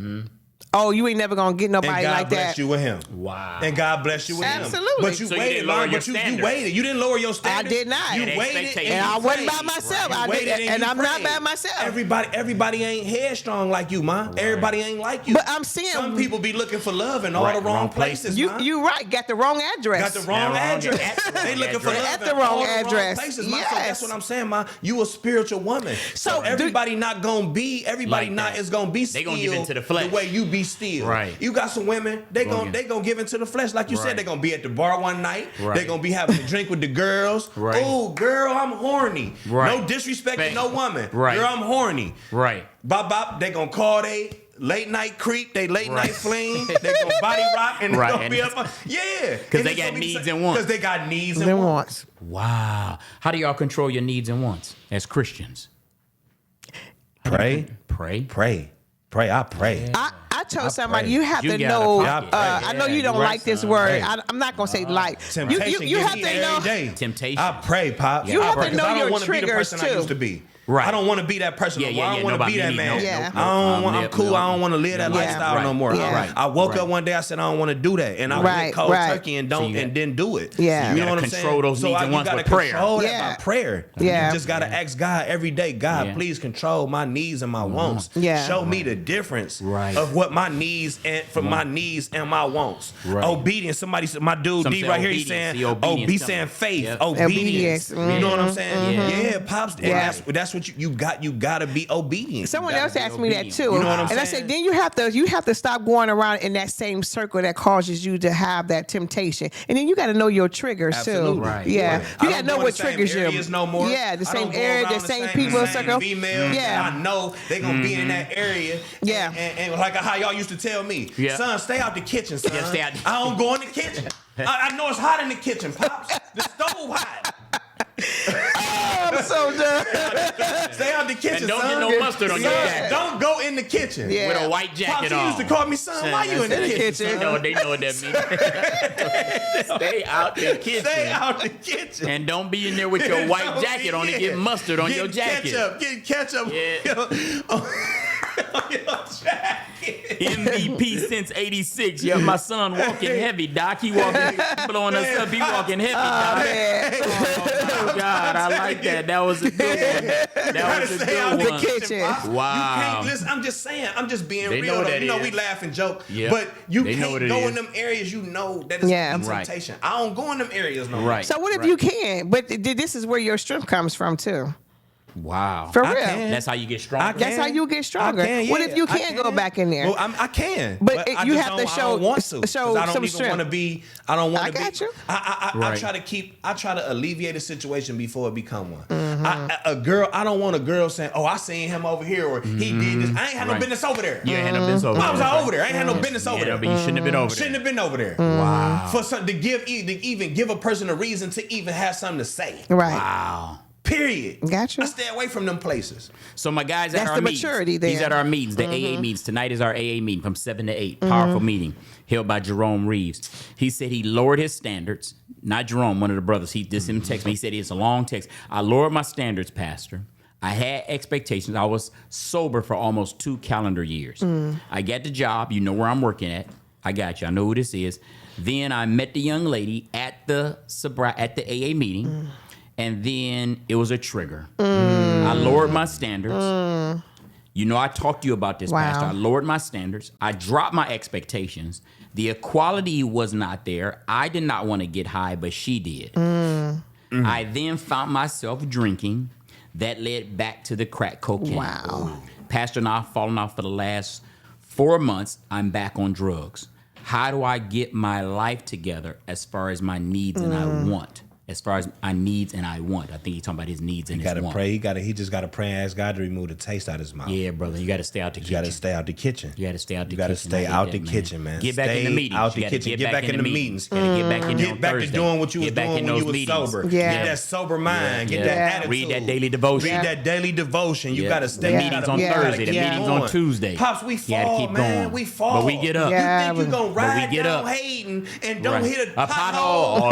oh, you ain't never gonna get And nobody God like bless that. you with him. Wow. And God bless you with him. Absolutely. But you So you waited, didn't lower Lord, your but you standards. waited. You didn't lower your I standards. did not. You And waited expectations. And I you wasn't by prayed. myself. You I waited did, and you I'm not prayed. by myself. Everybody ain't headstrong like you, man. Everybody ain't like you. But I'm saying- some people be looking for love in all the wrong places. man. You right. Got the wrong address. Got the wrong address. address. They looking for love At the in wrong all address. places, man. So Yes. that's what I'm saying, man. You a spiritual woman. So So everybody not gonna be. Everybody Like not that. is gonna be They still. gonna give into the flesh. The way you be still. Right. You got some women. They Gonna gonna give into the flesh, like you Right. said. They gonna be at the bar one night. Right. They gonna be having a drink with the girls. Right. Oh, girl, I'm horny. Right. No disrespect to Bang. no woman. Right. Girl, I'm horny. Right. Bop bop. They gonna call they late night creep. They late Right. night fling. They gonna body rock and they Right. gonna be up. Yeah. Because they got needs and wants. Because they got needs and Then wants. once. Wow. How do y'all control your needs and wants as Christians? Pray. Pray. I pray. I told somebody pray. you have You to got know. a pocket. I know you Yeah, don't you right, like this son. word. Hey. I'm not gonna say like. Temptation You give have me to every know. day. Temptation. I pray, Pop. You I have pray, to 'cause know I don't your wanna be the triggers, person I too. used to be. I don't want to be that person. I don't want to be that man. I'm cool. I don't want to live that lifestyle no more. I woke up one day. I said I don't want to do that, and I went cold turkey and didn't do it. You know what I'm saying? Control those needs and wants with prayer. Control that by prayer. You just gotta ask God every day. God, please control my needs and my wants. Show me the difference of what my needs and from my needs and my wants. Obedience. Somebody said, my dude D right here, he's saying, he's saying faith, obedience. You know what I'm saying? Yeah, pops. That's what you got. You gotta be obedient. Someone else asked me that too. You know what I'm saying? And I said, then you have to stop going around in that same circle that causes you to have that temptation. And then you got to know your triggers too. Right. Yeah. You got to know what triggers you. No more. Yeah, the same area, the same people circle. Yeah. I know they're gonna be in that area. Yeah. And like how y'all used to tell me, son, stay out the kitchen, son. I don't go in the kitchen. I know it's hot in the kitchen, Pops. The stove hot. I'm so done. Stay out the kitchen, and don't son. get no mustard on your jacket. Don't go in the kitchen with a white jacket Pops, on. He used to call me, son, why you in the kitchen? No, they know what that means. Stay out the kitchen. Stay out the kitchen. And don't be in there with your white jacket on and get mustard on your jacket. Get ketchup. On your jacket. MVP since '86. Yeah, my son walking heavy, Doc. He walking, blowing us up. He walking heavy, Doc. Oh God, I like that. That was a good one. That was a good one. The kitchen. Wow. You can't listen. I'm just saying. I'm just being they real. Know you know, we laugh and joke, but you can't go in them areas. You know that it's temptation. I don't go in them areas no more. Right. So what if you can? But this is where your strength comes from too. Wow. For real. That's how you get stronger. That's how you get stronger. What if you can't go back in there? Well, I can. But I you just have to I don't want to. show I don't some even strength. want to be. I don't want to be. I got you. I try to alleviate a situation before it become one. I don't want a girl saying, "Oh, I seen him over here," or "He did this." I ain't had no business over there. You ain't had no business over there. Why was I over there? I ain't had no business over there. But you shouldn't have been over there. Shouldn't have been over there. Wow. For something to even give a person a reason to even have something to say. Right. Wow. Period. Gotcha. I stay away from them places. So my guys at That's our the meetings. maturity there. He's at our meetings, the AA meetings. Tonight is our AA meeting from 7 to 8. Powerful meeting held by Jerome Reeves. He said he lowered his standards. Not Jerome, one of the brothers. This him text me. He said it's a long text. I lowered my standards, Pastor. I had expectations. I was sober for almost 2 calendar years. I got the job. You know where I'm working at. I got you. I know who this is. Then I met the young lady at the AA meeting. And then it was a trigger. I lowered my standards. You know, I talked to you about this, Pastor. I lowered my standards. I dropped my expectations. The equality was not there. I did not want to get high, but she did. I then found myself drinking. That led back to the crack cocaine. Wow. Pastor and I have fallen off for the last 4 months. I'm back on drugs. How do I get my life together as far as my needs and I want? As far as my needs and I want. I think he's talking about his needs and his want. He just got to pray and ask God to remove the taste out of his mouth. Yeah, brother. You got to stay out the kitchen. You got to stay out the kitchen. You got to stay out the kitchen. You got to stay out the kitchen, man. Get back in the meetings. Out the kitchen. Get back in the meetings. Get back in Get back to doing what you was doing when you was sober. Get that sober mind. Get that attitude. Read that daily devotion. Read that daily devotion. You got to stay. The meetings on Thursday. The meetings on Tuesday. Pops, we fall, man. We fall. But we get up. You think you going to ride down hating and don't hit a pothole?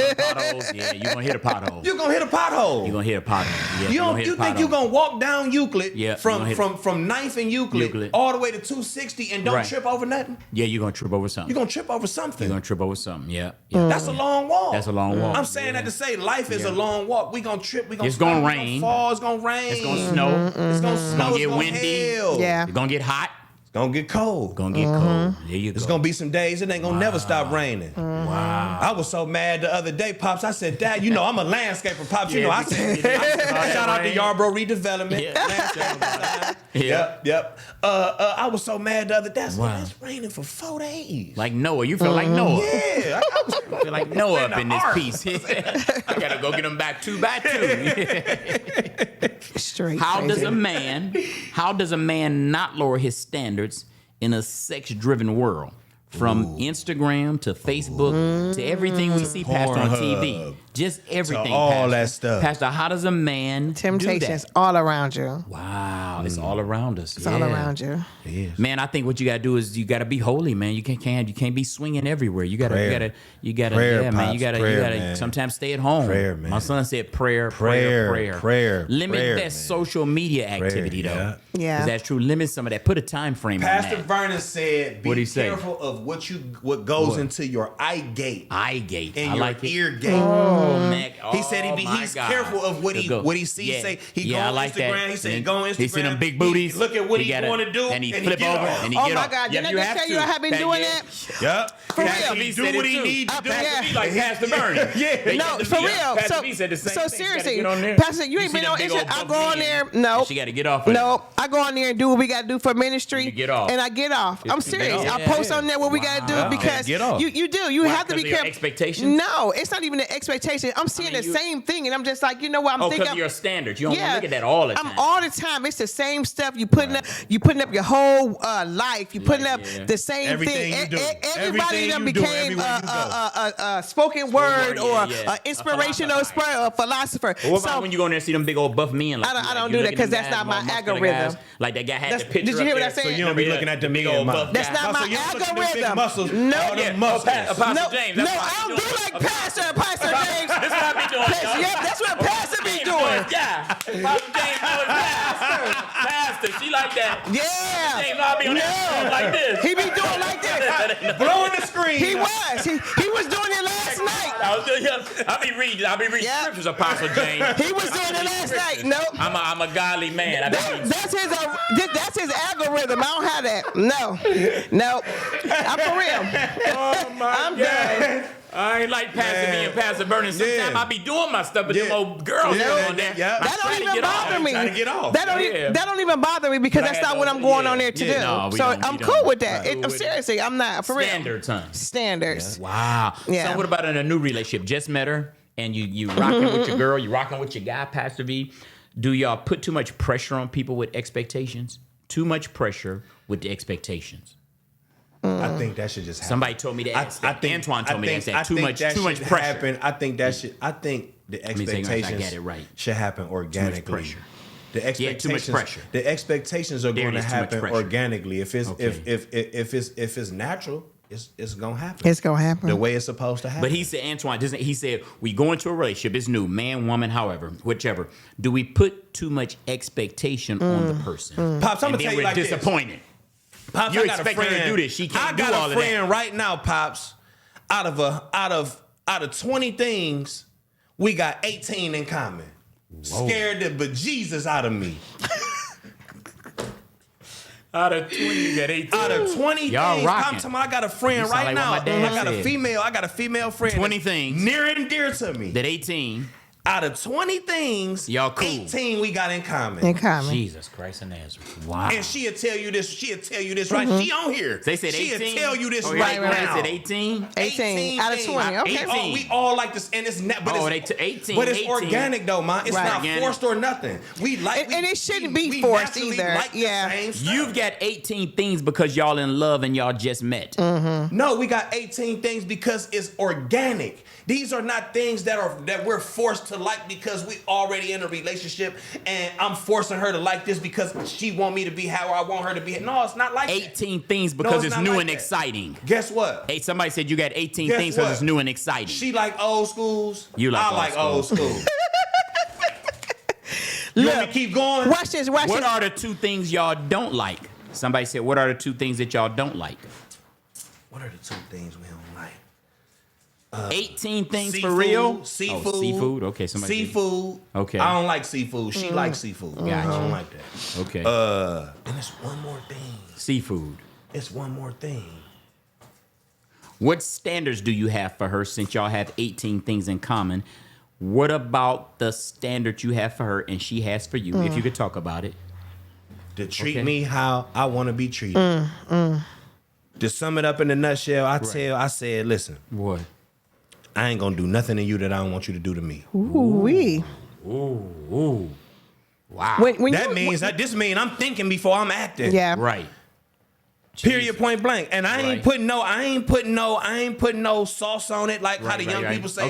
Yeah, you going to hit a pothole. You're going to hit a pothole. You're going to hit a pothole. You think you're going to walk down Euclid from 9th and Euclid all the way to 260 and don't trip over nothing? Yeah, you're going to trip over something. You're going to trip over something. You're going to trip over something, yeah. That's a long walk. That's a long walk. I'm saying that to say life is a long walk. We're going to trip. It's going to rain. It's going to fall. It's going to rain. It's going to snow. It's going to snow. It's going to get windy. Yeah. It's going to get hot. It's going to get cold. It's going to get cold. There you go. It's going to be some days it ain't going to never stop raining. Wow. I was so mad the other day, Pops. I said, Dad, you know I'm a landscaper, Pops. You know, I said, shout out to Yarborough Redevelopment. Yep. I was so mad the other day. I said, it's raining for 4 days. Like Noah. You feel like Noah. Yeah. I feel like Noah up in this piece. I got to go get them back 2 by 2. Straight How crazy. does a man not lower his standards in a sex-driven world? From Instagram to Facebook to everything we see, Pastor, on TV. Just everything. To all Pastor. that stuff. Pastor, how does a man Temptations do that? all around you. Wow, it's all around us. It's all around you. Yes. Man, I think what you gotta do is you gotta be holy, man. You can't be swinging everywhere. You gotta, Prayer. yeah, man. You Pops. gotta Man. sometimes stay at home. Prayer, man. My son said prayer. Limit that social media activity, though. Yeah. Is that true? Limit some of that. Put a time frame Pastor on that. Vernon said, What'd be he say? careful of what goes into your eye gate Eye gate. and I your like it. ear gate. Oh, Mac. He said he's careful of what he sees. Yeah. Say he Yeah, I go on like Instagram. that. He said And go on Instagram. He see them big booties. Look at what He he's gotta- going to do, and he flip get over off. and he Oh get my off. God! Didn't I you just have tell to. you I have been doing yeah. that? Yep. For Pastor real. B do what he need to do. Pastor B like Pastor Bernie. Yeah. No, for real. Pastor B said the same So thing. You seriously, gotta get on there. Pastor, you ain't see been them on big Instagram. old I buff go on men. there. No. She got to get off. Of No, I go on there and do what we got to do for ministry. You get off. And I get off. I'm serious. off. I post on there what we got to Wow. do because Get off. you do. You have to be 'Cause of your careful. expectations? No, it's not even an expectation. I'm seeing the same thing, and I'm just like, you know what? I'm Oh, thinking. because of your standards. You don't want to look at that all the time. I'm all the time. It's the same stuff. You putting up your whole life. You putting up the same Everything thing. you do. Everybody Everything done you do, became everywhere you go. a spoken word or yeah. inspirational philosopher. What about when you go in there and see them big old buff men? Like I don't you do look that at 'cause them that's guys, not my them muscular algorithm. guys, like that guy had the That's- picture did you up hear what there. I said? So you don't be looking at the big men, old man. buff That's guy. not my So you don't look at them big algorithm. muscles. No. All them Yeah, muscles. Apostle No, James. no, That's what I I'm don't do doing. like Pastor James. This is what I be doing. y'all. Yep, that's what Pastor be doing. Yeah. Apostle James doing Pastor. She like that. Yeah. James, I'll be on that like this. He be doing like that. Blowing the screen. He was doing it last night. I'll be reading Yeah. scriptures, Apostle James. He was doing it last night. Nope. I'm a godly man. I be reading That's his algorithm. I don't have that. No. I'm for real. Oh my I'm God. done. I ain't like Pastor B and Pastor Vernon. Sometimes Yeah. I be doing my stuff, but them Yeah. old girls Yeah. on there. Yeah. I That try don't to even get off. bother me. Trying to get off. That don't even bother me because that's not what I'm going on there to do. No, we So don't- we I'm don't. cool with that. Cool I'm with it. seriously, I'm not for real. Standard time. Standards. Wow. Yeah. So what about in a new relationship? Just met her and you rocking with your girl, you rocking with your guy, Pastor V. Do y'all put too much pressure on people with expectations? Too much pressure with the expectations. I think that should just happen. Somebody told me to ask that. Antoine told me to ask that. Too much should pressure. happen. I think the me see if I expectations got it right. should happen organically. pressure. The Yeah, too expectations, much pressure. The expectations are There going it to is, too much happen pressure. organically. If it's Okay. if it's natural, it's gonna happen. It's gonna happen. The way it's supposed to happen. But he said, Antoine, he said, we go into a relationship, it's new, man, woman, however, whichever. Do we put too much expectation on the person? Pops, I'm And gonna then tell you we're like this. disappointed. Pops, You I got a expect her to friend. do this. She can't I do got all a of that. friend right now, Pops. Out of 20 things, we got 18 in common. Scared the bejesus out of me. Out of 20, you got 18. Out of 20 Y'all things, rocking. I'm talking about I got a friend You sound right like now. what my dad I got said. a female friend. 20 that's things. near and dear to me. That 18, Out of 20 things, Y'all cool. 18 we got in common. In common. Jesus Christ of Nazareth. Wow. And she'll tell you this. Right? She on here. They said 18. She'll tell you this Oh, right yeah, now. They said 18. 18 out of things. 20. Okay. 18. We all like this, and it's not. But Oh, it's, they 18. But it's 18. organic though, man. It's Right. not Organic. forced or nothing. We like, And it shouldn't be we forced naturally either. Like the Yeah. same stuff. You've got 18 things because y'all in love and y'all just met. No, we got 18 things because it's organic. These are not things that we're forced to like because we already in a relationship and I'm forcing her to like this because she want me to be how I want her to be. No, it's not like that. 18 things because it's not new like and that. exciting. Guess what? Hey, somebody said you got 18 Guess things because what? it's new and exciting. She like old schools. You like I old like old schools. schools. You want me to keep going? Watch this. What are the two things y'all don't like? Somebody said, what are the two things that y'all don't like? What are the two things we don't like? 18 things Seafood, for real? Seafood. Oh, seafood. Okay, somebody said- Seafood. Okay. I don't like seafood. She likes seafood. Gotcha. I don't like that. Okay. And it's one more thing. Seafood. It's one more thing. What standards do you have for her since y'all have 18 things in common? What about the standard you have for her and she has for you? If you could talk about it. To treat Okay. me how I want to be treated. To sum it up in a nutshell, I said, listen, What? I ain't gonna do nothing to you that I don't want you to do to me. Ooh-wee. Ooh. Wow. When This means I'm thinking before I'm acting. Yeah. Right. Period, point blank. And I ain't putting no sauce on it like how the young people say,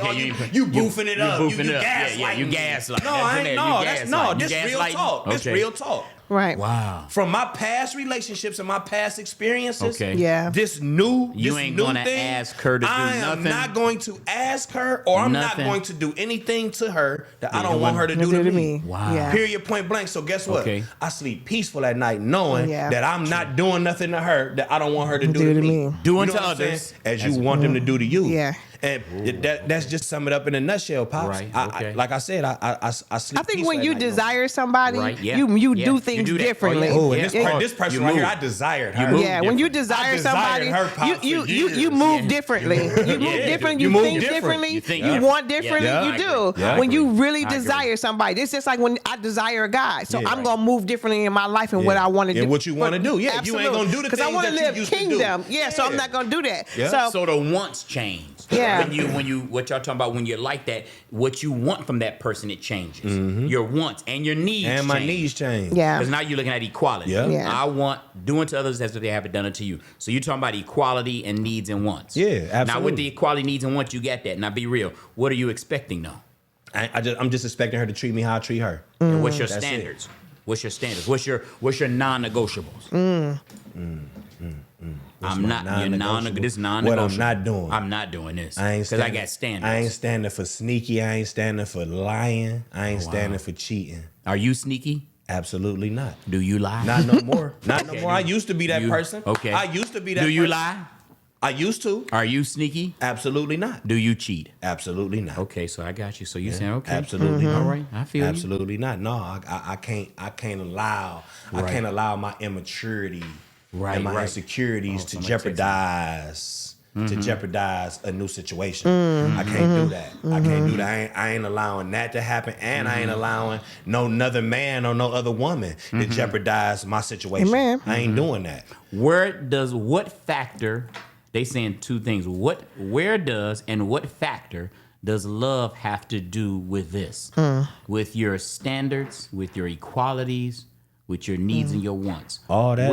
you boofing it up. You gaslighting. Yeah, you gaslighting. This real talk. This real talk. Right. Wow. From my past relationships and my past experiences, this You new ain't gonna ask her to do nothing. I am not going to ask her, or I'm not going to do anything to her that I don't want her to do to me. Wow. Yeah. Period, point blank. So guess what? I sleep peaceful at night knowing that I'm not doing nothing to her that I don't want her to do to me. Doing to others as you want them to do to you. Yeah. And that's just sum it up in a nutshell, Pops. Right. Like I said, I sleep. I think when you desire somebody, you do things differently. Oh, and this person right here, I desired her. When you desire somebody, you move differently. You move different. You think differently. You want differently. You do. When you really desire somebody, it's just like when I desire a guy. So I'm gonna move differently in my life and what I want to do. And what you want to do. Yeah, absolutely. You ain't gonna do the things because I want to live used kingdom. to do. Yeah, so I'm not gonna do that. So the wants change. Yeah. When you what y'all talking about when you're like that, what you want from that person, it changes. Your wants and your needs and change. my needs change. Yeah. Because now you're looking at equality. Yeah. I want doing to others as if they haven't done it to you. So you're talking about equality and needs and wants. Yeah, absolutely. Now with the equality, needs and wants, you got that. Now be real. What are you expecting though? I'm just expecting her to treat me how I treat her. And what's your standards? What's your standards? What's your non-negotiables? I'm not. You're this non-negotiable. What I'm not doing. I'm not doing this. Because I got standards. I ain't standing for sneaky. I ain't standing for lying. I ain't standing for cheating. Are you sneaky? Absolutely not. Do you lie? Not no more. Not no more. I used to be that person. Okay. I used to be that person. Do you lie? I used to. Are you sneaky? Absolutely not. Do you cheat? Absolutely not. Okay, so I got you. So you saying okay? Absolutely not. All right, I feel absolutely not. No, I can't allow. I can't allow my immaturity and my insecurities to jeopardize a new situation. I can't do that. I can't do that. I ain't allowing that to happen, and I ain't allowing no other man or no other woman to jeopardize my situation. Amen. I ain't doing that. What factor? They saying two things. Where does and what factor does love have to do with this? With your standards, with your equalities, with your needs and your wants. All that.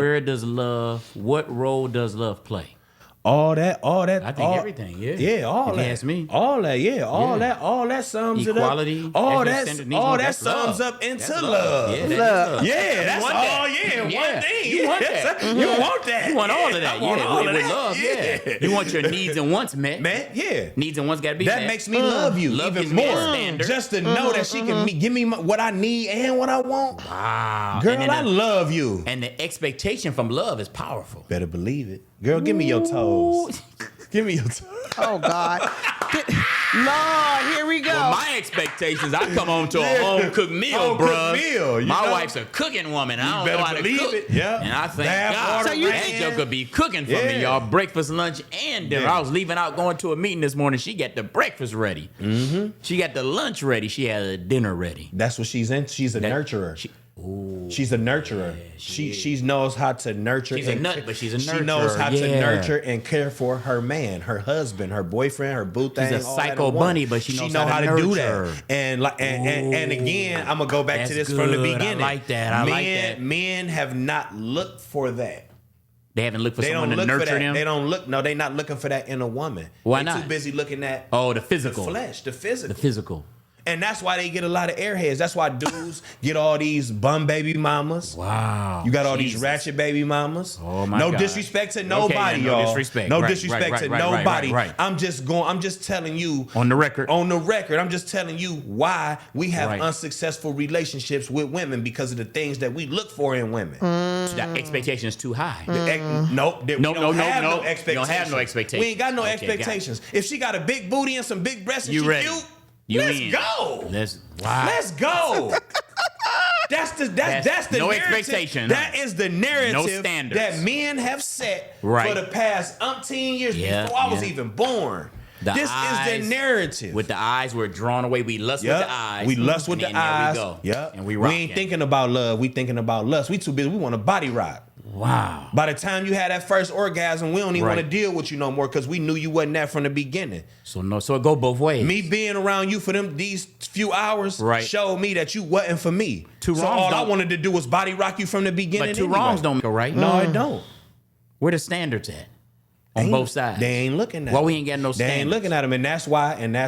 What role does love play? All that. I think everything, Yeah, all that. Ask me. All that, all that sums equality, it up. All that that's sums love. up into That's love. Yeah, love. Yeah, that's want all. That. One thing. You want that. You want that. You want all of that. I want all of with that. love. Yeah. You want your needs and wants met. Man, yeah. Needs and wants got to be that met. makes me love you Love even gives me a more. standard. Just to know that she can give me what I need and what I want. Wow. Girl, I love you. And the expectation from love is powerful. Better believe it. Girl, give me your toes. Give me your toes. Oh God. Lord, here we go. Well, my expectations, I come home to a home cooked meal, bruh. My wife's a cooking woman. I don't know how to cook. It. Yeah. And I thank God. So you that joker be cooking for me, y'all. Breakfast, lunch, and dinner. I was leaving out going to a meeting this morning. She got the breakfast ready. She got the lunch ready. She had the dinner ready. That's what she's in. She's a nurturer. She's a nurturer. Yeah, she knows how to nurture. She's a nut, but she's a nurturer. She knows how to nurture and care for her man, her husband, her boyfriend, her boo thing. She's a psycho bunny, but she knows how to do that. And again, I'm gonna go back to this from the beginning. I like that. Men have not looked for that. They haven't looked for someone to nurture them. They don't look. No, they're not looking for that in a woman. Why They're not? too busy looking at the physical, the flesh, the physical, the physical. And that's why they get a lot of airheads. That's why dudes get all these bum baby mamas. Wow. You got all these ratchet baby mamas. Oh my God. No disrespect to nobody, no y'all. disrespect. No disrespect to nobody. Right. I'm just telling you on the record. I'm just telling you why we have unsuccessful relationships with women because of the things that we look for in women. So that expectation is too high. No expectations. You don't have no expectations. We ain't got no expectations. If she got a big booty and some big breasts and she cute, let's go. Let's go. That's the no narrative. expectation. That is the narrative no standards that men have set for the past umpteen years before I was even born. This is the narrative. With the eyes, we're drawn away. We lust with the eyes. We lust with the eyes. There we go. Yep. And we ain't thinking about love. We thinking about lust. We too busy. We want a body rock. Wow. By the time you had that first orgasm, we don't even want to deal with you no more because we knew you wasn't that from the beginning. So it go both ways. Me being around you for these few hours showed me that you wasn't for me. Two so wrongs all I wanted to do was body rock you from the beginning. But two wrongs don't make a right. No, it don't. Where the standards at? On both sides. They ain't looking at Well, them. we ain't got no standards. They ain't looking at them, and that's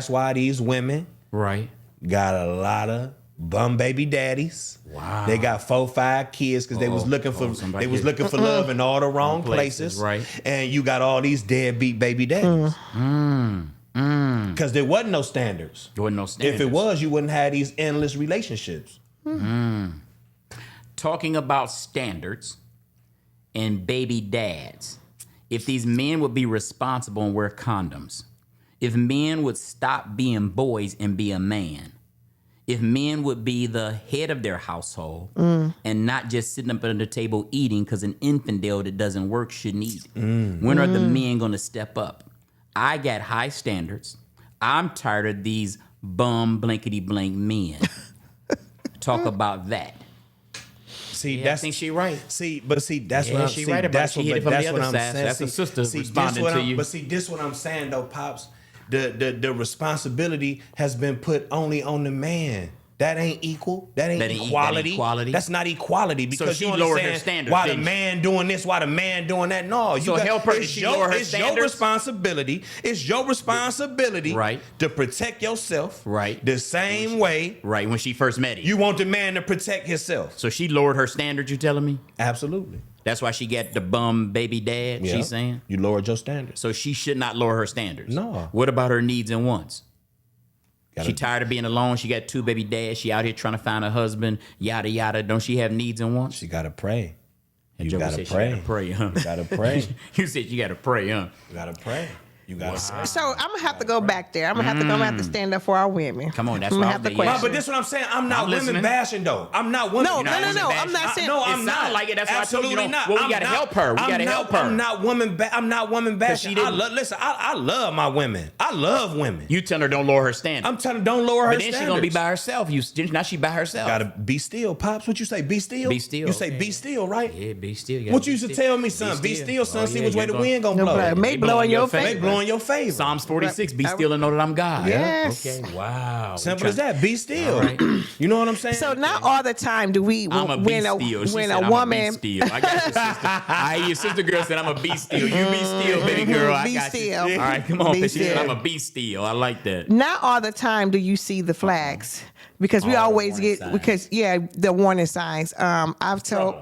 why these women Right. got a lot of bum baby daddies. Wow. They got 4, 5 kids because they was looking for love in all the wrong places. Right. And you got all these deadbeat baby daddies. Because there wasn't no standards. There wasn't no standards. If it was, you wouldn't have these endless relationships. Talking about standards and baby dads. If these men would be responsible and wear condoms, if men would stop being boys and be a man, if men would be the head of their household and not just sitting up under the table eating because an infidel that doesn't work shouldn't eat, when are the men going to step up? I got high standards. I'm tired of these bum blankety blank men. Talk about that. See, I think she right. That's what I'm she saying. right about That's it. She what hit it from the that's other what I'm side. saying. That's a sister See, responding this to you. But see, this what I'm saying though, Pops. The responsibility has been put only on the man. That ain't equal. That ain't equality. That's not equality because she you lowered understand her standards, why the didn't she? man doing this, why the man doing that. No, So help her. Did she lower her it's your standards? responsibility. It's your responsibility Right. to protect yourself. Right. The same way Right, when she first met him. you want the man to protect himself. So she lowered her standards, you telling me? Absolutely. That's why she got the bum baby dad, Yeah. she's saying? You lowered your standards. So she should not lower her standards. No. What about her needs and wants? She tired of being alone. She got 2 baby dads. She out here trying to find a husband, yada, yada. Don't she have needs and wants? She gotta pray. And You Joe gotta said pray. She gotta pray, huh? You gotta pray. You said you gotta pray, huh? You gotta pray. You gotta pray. So I'm gonna have to go back there. I'm gonna have to stand up for our women. Come on, that's I'm what gonna I have was to thinking. question. But this is what I'm saying. I'm not I'm women listening. bashing though. I'm not women. No, You're not no, women no. bashing. I'm not saying. No, It I'm sound not. like it. That's why I told you, Absolutely not. well, we I'm gotta not. help her. We I'm gotta not- help her. I'm not woman. I'm not woman bashing. she didn't- Listen. I love my women. I love women. You tell her don't lower her standards. I'm telling her don't lower her But then standards. she's gonna be by herself. Now she by herself. Gotta be still, pops. What you say? Be still. Be still, You say okay. be still, right? Yeah, be still. What you used to tell me, son? Be still, son. See which way the wind gonna No, blow. but it may blow in your May favor. blow in your favor. Psalms 46, be still and know that I'm God. Yes. Okay, wow. Simple as that. Be still. All right. You know what I'm saying? So not all the time do we I'm a be when still. She when said, a I'm woman be still. I got your sister. I hear your sister girl said I'm a be still. You be still, baby girl. I Be got still. you. All right, come on. Be 'Cause she said still. I'm a be still. I like that. not all the time do you see the flags because we All the always warning get signs. the warning signs. I've told.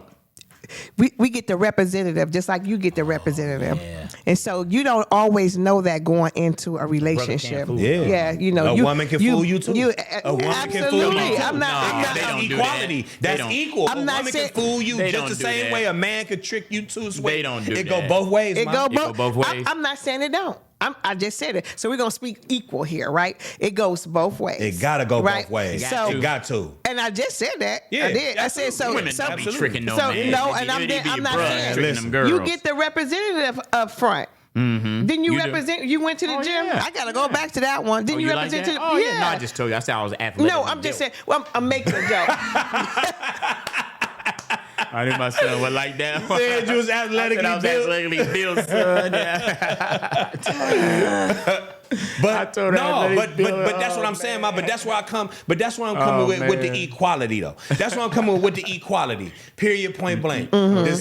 We get the representative just like you get the representative, yeah. and so you don't always know that going into a relationship. fool you. Yeah. You know, A woman can fool you too. A woman can fool you absolutely. too. I'm not. They That's don't do equality. that. That's They don't. equal. I'm A not woman saying- can fool you They just don't the do same that. way a man could trick you too. They don't do It that. go both ways. It man. go, go both ways. I'm not saying it don't. I just said it. So we're gonna speak equal here, right? It goes both ways. It gotta go right? both ways. So, It got to. and I just said that. Yeah, I did. I said so. Women so don't be absolutely. tricking no so man. no, They and be- I'm they be not bruh saying tricking Listen. them girls. you get the representative up front. Then you, You do. represent. You went to the Oh, gym. yeah. I gotta go back to that one. Then Oh, you you like represent. that? Oh, yeah. No, I just told you. I said I was athletic. No, I'm just saying. Well, I'm making a joke. I knew my son was like that. Said you was I said I was athletically built. athletically built, son. Yeah. But I told her no, I but that's what I'm saying, man. But that's where I come. But that's where I'm coming with the equality, though. That's where I'm coming with the equality. Period. Point blank. The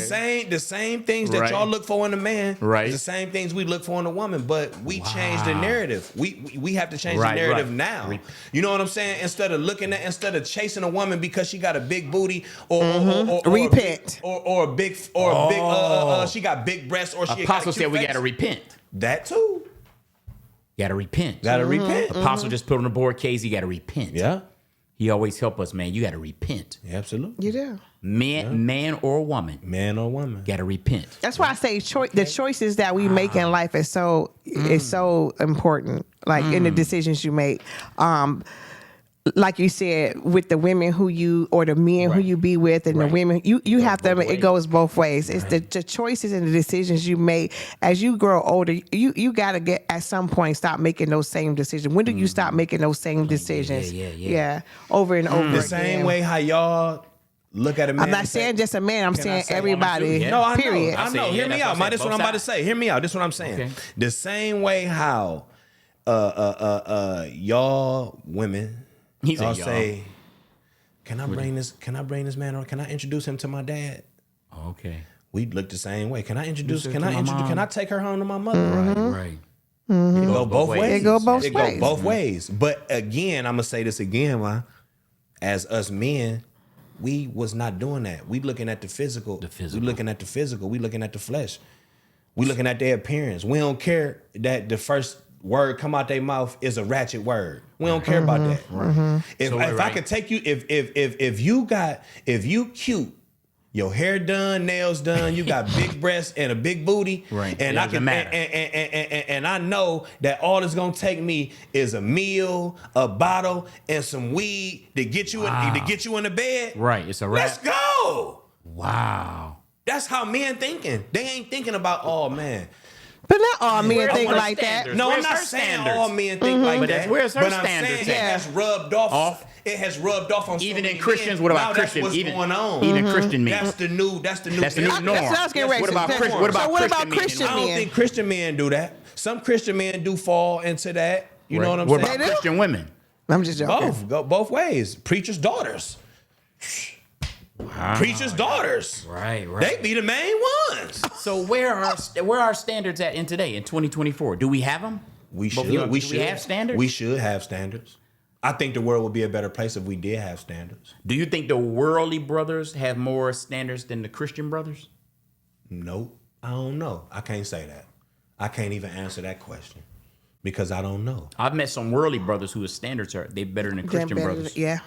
same things that Right. y'all look for in a man. Right. Is the same things we look for in a woman. But we change the narrative. We have to change Right, the narrative right. now. You know what I'm saying? Instead of chasing a woman because she got a big booty or Repent. or a big she got big breasts or she Apostle got a said cute we face. got to repent. That too. Got to repent. Gotta repent. Apostle just put on the board, Casey, got to repent. Yeah. He always help us, man. You got to repent. Absolutely. You do. Man or woman, Man or woman. got to repent. That's why I say the choices that we make in life is so important. Like in the decisions you make. Like you said, with the women who you or the men who you be with, and the women you have to. It goes both ways. It's the choices and the decisions you make as you grow older. You got to get at some point stop making those same decisions. When do you stop making those same decisions? Yeah. Over and over. The again. same way how y'all look at a man. I'm not saying just a man. I'm Can I saying say everybody. Yeah. No, I Period. know. I know. Yeah, Hear me that's out, what man. I This is said, what I'm both about to say. Hear me out. This is what I'm saying. Okay. The same way how y'all women He said y'all y'all. say, Can I bring this man or can I introduce him to my dad? Okay. we look the same way. Can I take her home to my mother? Right. It go both ways. It go both ways. It go both ways. But again, I'm gonna say this again, man. As us men, we was not doing that. We looking at the physical. We looking at the physical. We looking at the flesh. We looking at their appearance. We don't care that the first word come out their mouth is a ratchet word. We don't care about that. Right. If I could take you, if you cute, your hair done, nails done, you got big breasts and a big booty, right? And I can and I know that all it's gonna take me is a meal, a bottle, and some weed to get you in the bed. Right, it's a wrap. Let's go. Wow, that's how men thinking. They ain't thinking about, oh man. But not all men think like standards? that. No, Where's I'm not her saying standards? all men think like But that. where's her but I'm standards? saying it has rubbed off. It has rubbed off on even so in many Christians. men. What about Now Christians? That's what's going on. Even Christian men. That's the new. That's the new norm. That's what I was getting ready What to about say. Christian? What about Christian I don't men? think Christian men do that. Some Christian men do fall into that. You know what I'm What saying? about Christian women? I'm just joking. Both. Go both ways. Preachers' daughters. Wow. Preachers' daughters. Right. They be the main ones. So where are standards at in today in 2024? Do we have them? We should. Do We should have standards. We should have standards. I think the world would be a better place if we did have standards. Do you think the worldly brothers have more standards than the Christian brothers? Nope. I don't know. I can't say that. I can't even answer that question because I don't know. I've met some worldly brothers whose standards are better than Christian brothers. Yeah.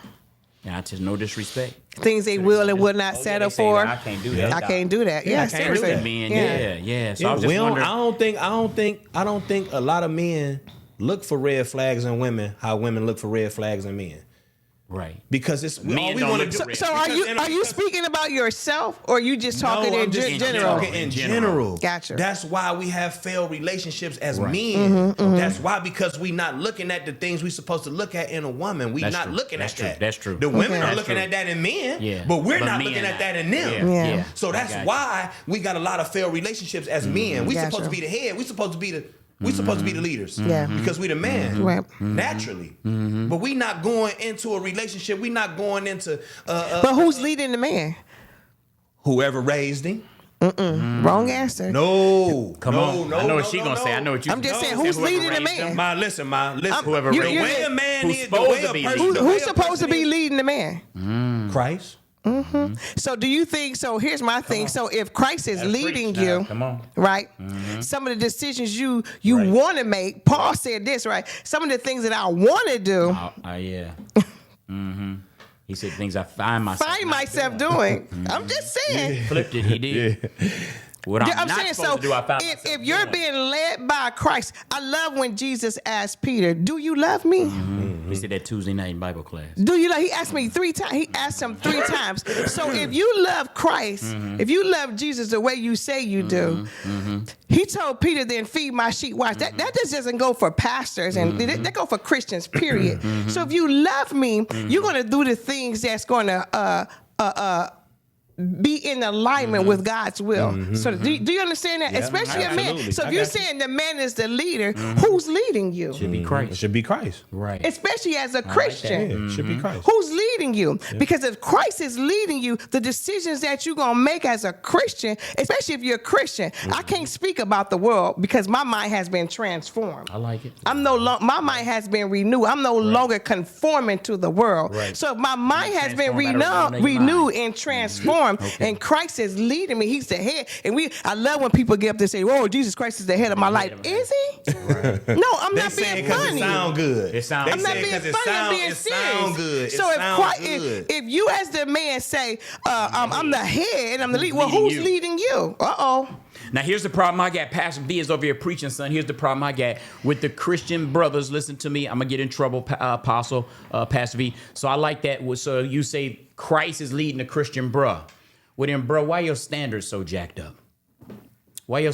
Yeah, just no disrespect. Things they will and will not settle they say for. that I can't do that. I can't do that. Yeah, seriously. Christian men, yeah. So I was just wondering. I don't think a lot of men look for red flags in women how women look for red flags in men. Right. Because it's Men all we don't want to look do. at So are you speaking about yourself or are you just talking in general? Talking in general. Gotcha. That's why we have failed relationships as men. That's why, because we not looking at the things we supposed to look at in a woman. We That's not true. looking That's at true. that. That's true. The women are That's looking true. at that in men, Yeah. but we're But not men looking at not. that in them. Yeah. So that's why we got a lot of failed relationships as men. We Gotcha. supposed to be the head. We supposed to be the leaders. Yeah. Because we the man. Right. Naturally. But we not going into a relationship. We not going into But who's leading the man? whoever raised him. Wrong answer. No. Come on. No, I know no, what she's no, going to say. no. I know what you I'm just saying, whoever who's leading the raised man? them. Listen. Whoever The raised way them. a man Who's is, supposed to be leading. Who's supposed to be leading the man? Christ. So do you think, so here's my thing. So if Christ is leading preach now. you, Come on. right? Some of the decisions you want to make, Paul said this, right? Some of the things that I want to do, Yeah. He said things I find myself doing. I'm just saying. Flipped it. He did. What I'm not saying, supposed to do, I found if you're being led by Christ, I love when Jesus asked Peter, do you love me? We said that Tuesday night in Bible class. Do you love? He asked me 3 times. He asked him 3 times. So if you love Christ, if you love Jesus the way you say you do, he told Peter, then feed my sheep. Watch, that just doesn't go for pastors and that go for Christians, period. So if you love me, you're going to do the things that's going to be in alignment with God's will. So do you understand that? Yeah, especially a man. absolutely. So if I you're got you. saying the man is the leader, who's leading you? Should be Christ. It should be Christ. Right. Especially as a Christian. Yeah, it should be Christ. Who's leading you? Because if Christ is leading you, the decisions that you're going to make as a Christian, especially if you're a Christian, I can't speak about the world because my mind has been transformed. I like it. My mind has been renewed. I'm no longer conforming to the world. Right. So if my mind has been transformed by the renewing of your renewed mind. and transformed, and Christ is leading me. He's the head. And I love when people get up there and say, "Oh, Jesus Christ is the head of my life." Is he? Right. No, I'm They not saying being because it funny. sound good. It sound- They I'm not saying being 'cause funny. I'm being it serious. sound good. So It sound good. if you as the man say, "I'm the head and I'm the lead," well, Leading who's you. leading you? Now, here's the problem I got. Pastor V is over here preaching, son. Here's the problem I got with the Christian brothers. Listen to me. I'm going to get in trouble, Apostle, Pastor V. So I like that. So you say Christ is leading the Christian bruh. Well, then, bro, why your standards so jacked up? Why your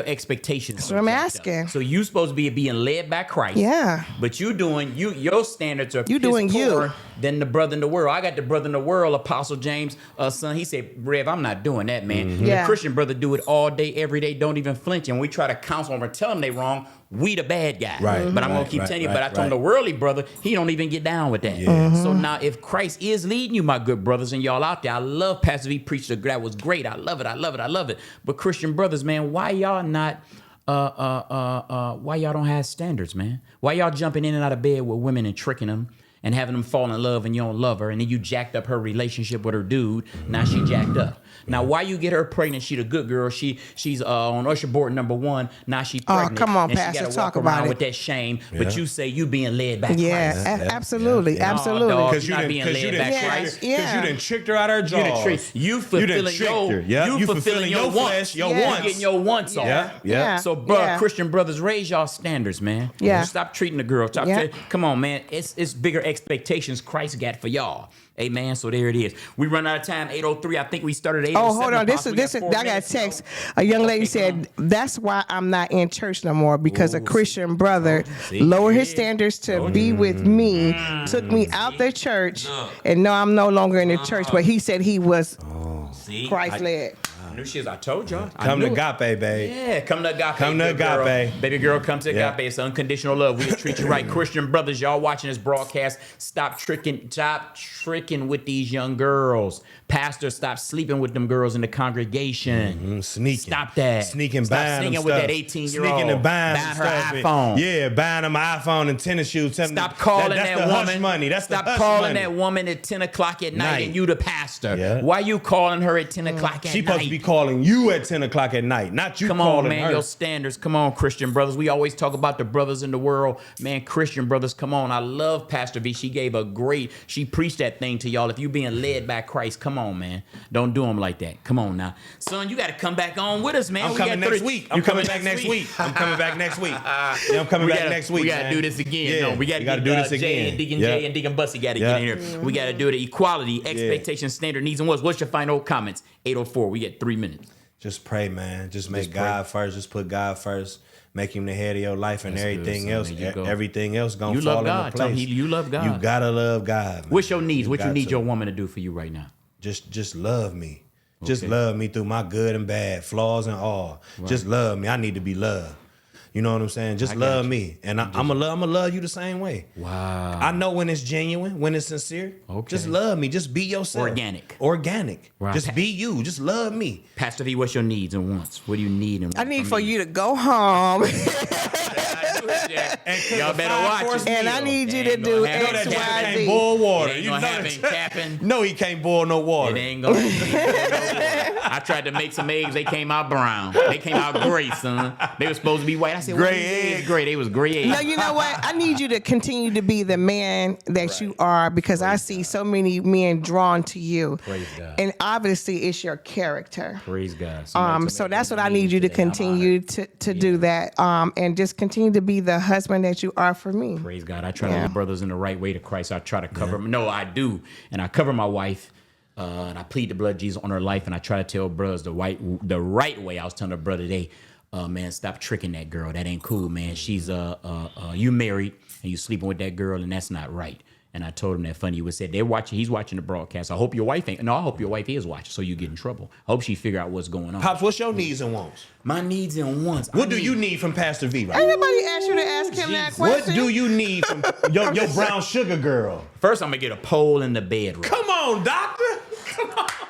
expectations? That's so what I'm jacked asking. Up? So you supposed to be being led by Christ. Yeah. But your standards are You doing piss you. poor than the brother in the world. I got the brother in the world, Apostle James, son. He said, Rev, I'm not doing that, man. Mm-hmm. Yeah. The Christian brother do it all day, every day, don't even flinch. And we try to counsel them or tell them they wrong. We the bad guy. Right. But I'm going to keep telling you, but I told him the worldly brother, he don't even get down with that. Yeah. So now if Christ is leading you, my good brothers, and y'all out there, I love Pastor V preached that was great. I love it. I love it. I love it. But Christian brothers, man, why y'all not why y'all don't have standards, man? Why y'all jumping in and out of bed with women and tricking them and having them fall in love and you don't love her, and then you jacked up her relationship with her dude, now she jacked up. Now, why you get her pregnant? She the good girl. She's on usher board number 1. Now she pregnant. Oh, come on, and Pastor, she gotta talk walk about around it. with that shame. Yeah. But you say you being led by Yeah, Christ. absolutely, absolutely. dog. Because you You're not didn't, being because you led didn't, back trick Christ. her, 'cause you didn't tricked her out her jaws. You fulfilling your you fulfilling your flesh, wants. your Yeah. wants. Getting your wants off. Yeah. So, bro, Yeah. Christian brothers, raise y'all standards, man. Yeah. Stop treating the girl. Yeah. Come on, man. It's bigger expectations Christ got for y'all. Amen. So there it is. We run out of time. 8:03. I think we started at 8:07. Oh, hold on. This possibly. is. We got I 4 got a minutes, text. yo. A young lady Okay, come said, "That's why I'm not in church no more because a Ooh, Christian brother see? lowered his Yeah. standards to be with me, took me out the church, and no, I'm no longer in the church. But he said he was See? Christ led. I knew she was. I told y'all. I Come knew to it. Agape, babe. Yeah, come to Agape. Come to good girl. Agape. Baby girl, come to Yeah. Agape. It's unconditional love. We'll treat you right. Christian brothers, y'all watching this broadcast, stop tricking with these young girls. Pastor, stop sleeping with them girls in the congregation. Sneaking. Stop that. Sneaking, Stop buying sneaking them with stuff. that 18-year-old. Sneaking and buying Buying some her stuff. iPhone. Yeah, buying them an iPhone and tennis shoes. Stop calling that's that the woman. Hush money. That's Stop the hush calling money. that woman at 10 o'clock at night, Night. and you the pastor. Yeah. Why you calling her at 10 o'clock at She night? supposed to be calling you at 10 o'clock at night, not you Come calling on, man, her. your standards. Come on, Christian brothers. We always talk about the brothers in the world. Man, Christian brothers, come on. I love Pastor V. She preached that thing to y'all. If you being led by Christ, come on, man. Don't do them like that. Come on now. Son, you got to come back on with us, man. I'm coming next week. I'm coming back next week. I'm coming back next week. Yeah, I'm coming back next week. We got to man. do this again. Yeah, No, we got to do this Jay again. and Deacon Yeah. Jay and Deacon Bussy got to Yeah. get in here. We got to do it. Equality, expectation, standard, needs, and wants. What's your final comments? 8:04. We get 3 minutes. Just pray, man. Just make Just pray. God first. Just put God first. Make him the head of your life, and That's good, everything son. else. There you go. Everything else gonna You fall love God. into Tell place. him you love God. You gotta love God. Man. What's your needs? What you got need to. your woman to do for you right now? Just love me. Just Okay. love me through my good and bad, flaws and all. Just love me. I need to be loved. You know what I'm saying? Just I got love you. me, and I'm gonna love you the same way. Wow. I know when it's genuine, when it's sincere. Okay. Just love me. Just be yourself. Organic. Right. Just be you. Just love me. Pastor V, what's your needs and wants? What do you need and I want need from for me? you to go home, Y'all better watch it. and I need you It to ain't do gonna happen. X, That Y, Captain Z. can't boil water. It ain't You gonna know happen, that. Captain. No, he can't boil no water. It ain't gonna happen. I tried to make some eggs. They came out brown. They came out gray, son. They were supposed to be white. I said, Gray "What are these eggs gray?" They was gray eggs. No, you know what? I need you to continue to be the man that you are because I see so many men drawn to you. Praise God. And obviously it's your character. Praise God. So that's what I need you to continue to do that. And just continue to be the husband that you are for me. Praise God. I try to Yeah. lead brothers in the right way to Christ. I try to cover them. No, I do. And I cover my wife. And I plead the blood of Jesus on her life. And I try to tell brothers the right way. I was telling a brother today, man, stop tricking that girl. That ain't cool, man. She's you married and you sleeping with that girl, and that's not right. And I told him that funny. He would say he's watching the broadcast. I hope your wife ain't. No, I hope your wife is watching, so you get in trouble. I hope she figure out what's going on. Pops, what's your needs and wants? My needs and wants. What do you need from Pastor V right Ain't now? nobody asked you to ask him that What question. do you need from your brown sugar girl? First, I'm gonna get a pole in the bedroom. Come on, doctor.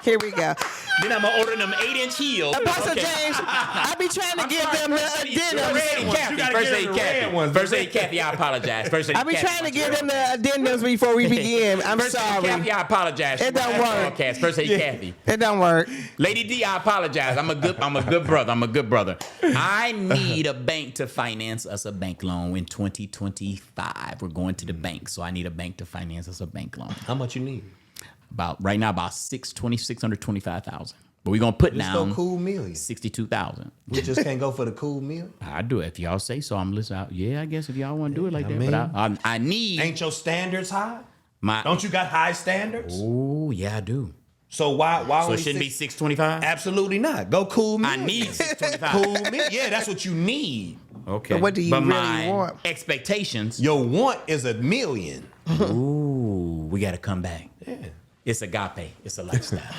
Here we go. Then I'm gonna order them 8-inch heels. Apostle Okay. James, I be trying to give them the First aid addendums. Kathy. You gotta First give aid her the red Kathy. ones. First aid Kathy, I apologize. First aid I be Kathy. trying to give them the addendums before we begin. I'm First aid sorry. Kathy, I apologize. It don't work. First aid Kathy. It don't work. Lady D, I apologize. I'm a good brother. I'm a good brother. I need a bank to finance us a bank loan in 2025. We're going to the bank, so I need a bank to finance us a bank loan. How much you need? Right now about $625,000. But we're gonna put Just down go cool meal. 62,000. We just can't go for the cool meal. I do it if y'all say so. I'm listening. Yeah, I guess if y'all want to do it like I that, mean, but I need Ain't your standards high? my. Don't you got high standards? Oh yeah, I do. So why So only it shouldn't be 625. Absolutely not. Go cool meal. I need 625. cool meal. Yeah, that's what you need. Okay. But what do you but really my want? Expectations. Your want is $1 million. Ooh. we got to come back. Yeah. It's agape. It's a lifestyle.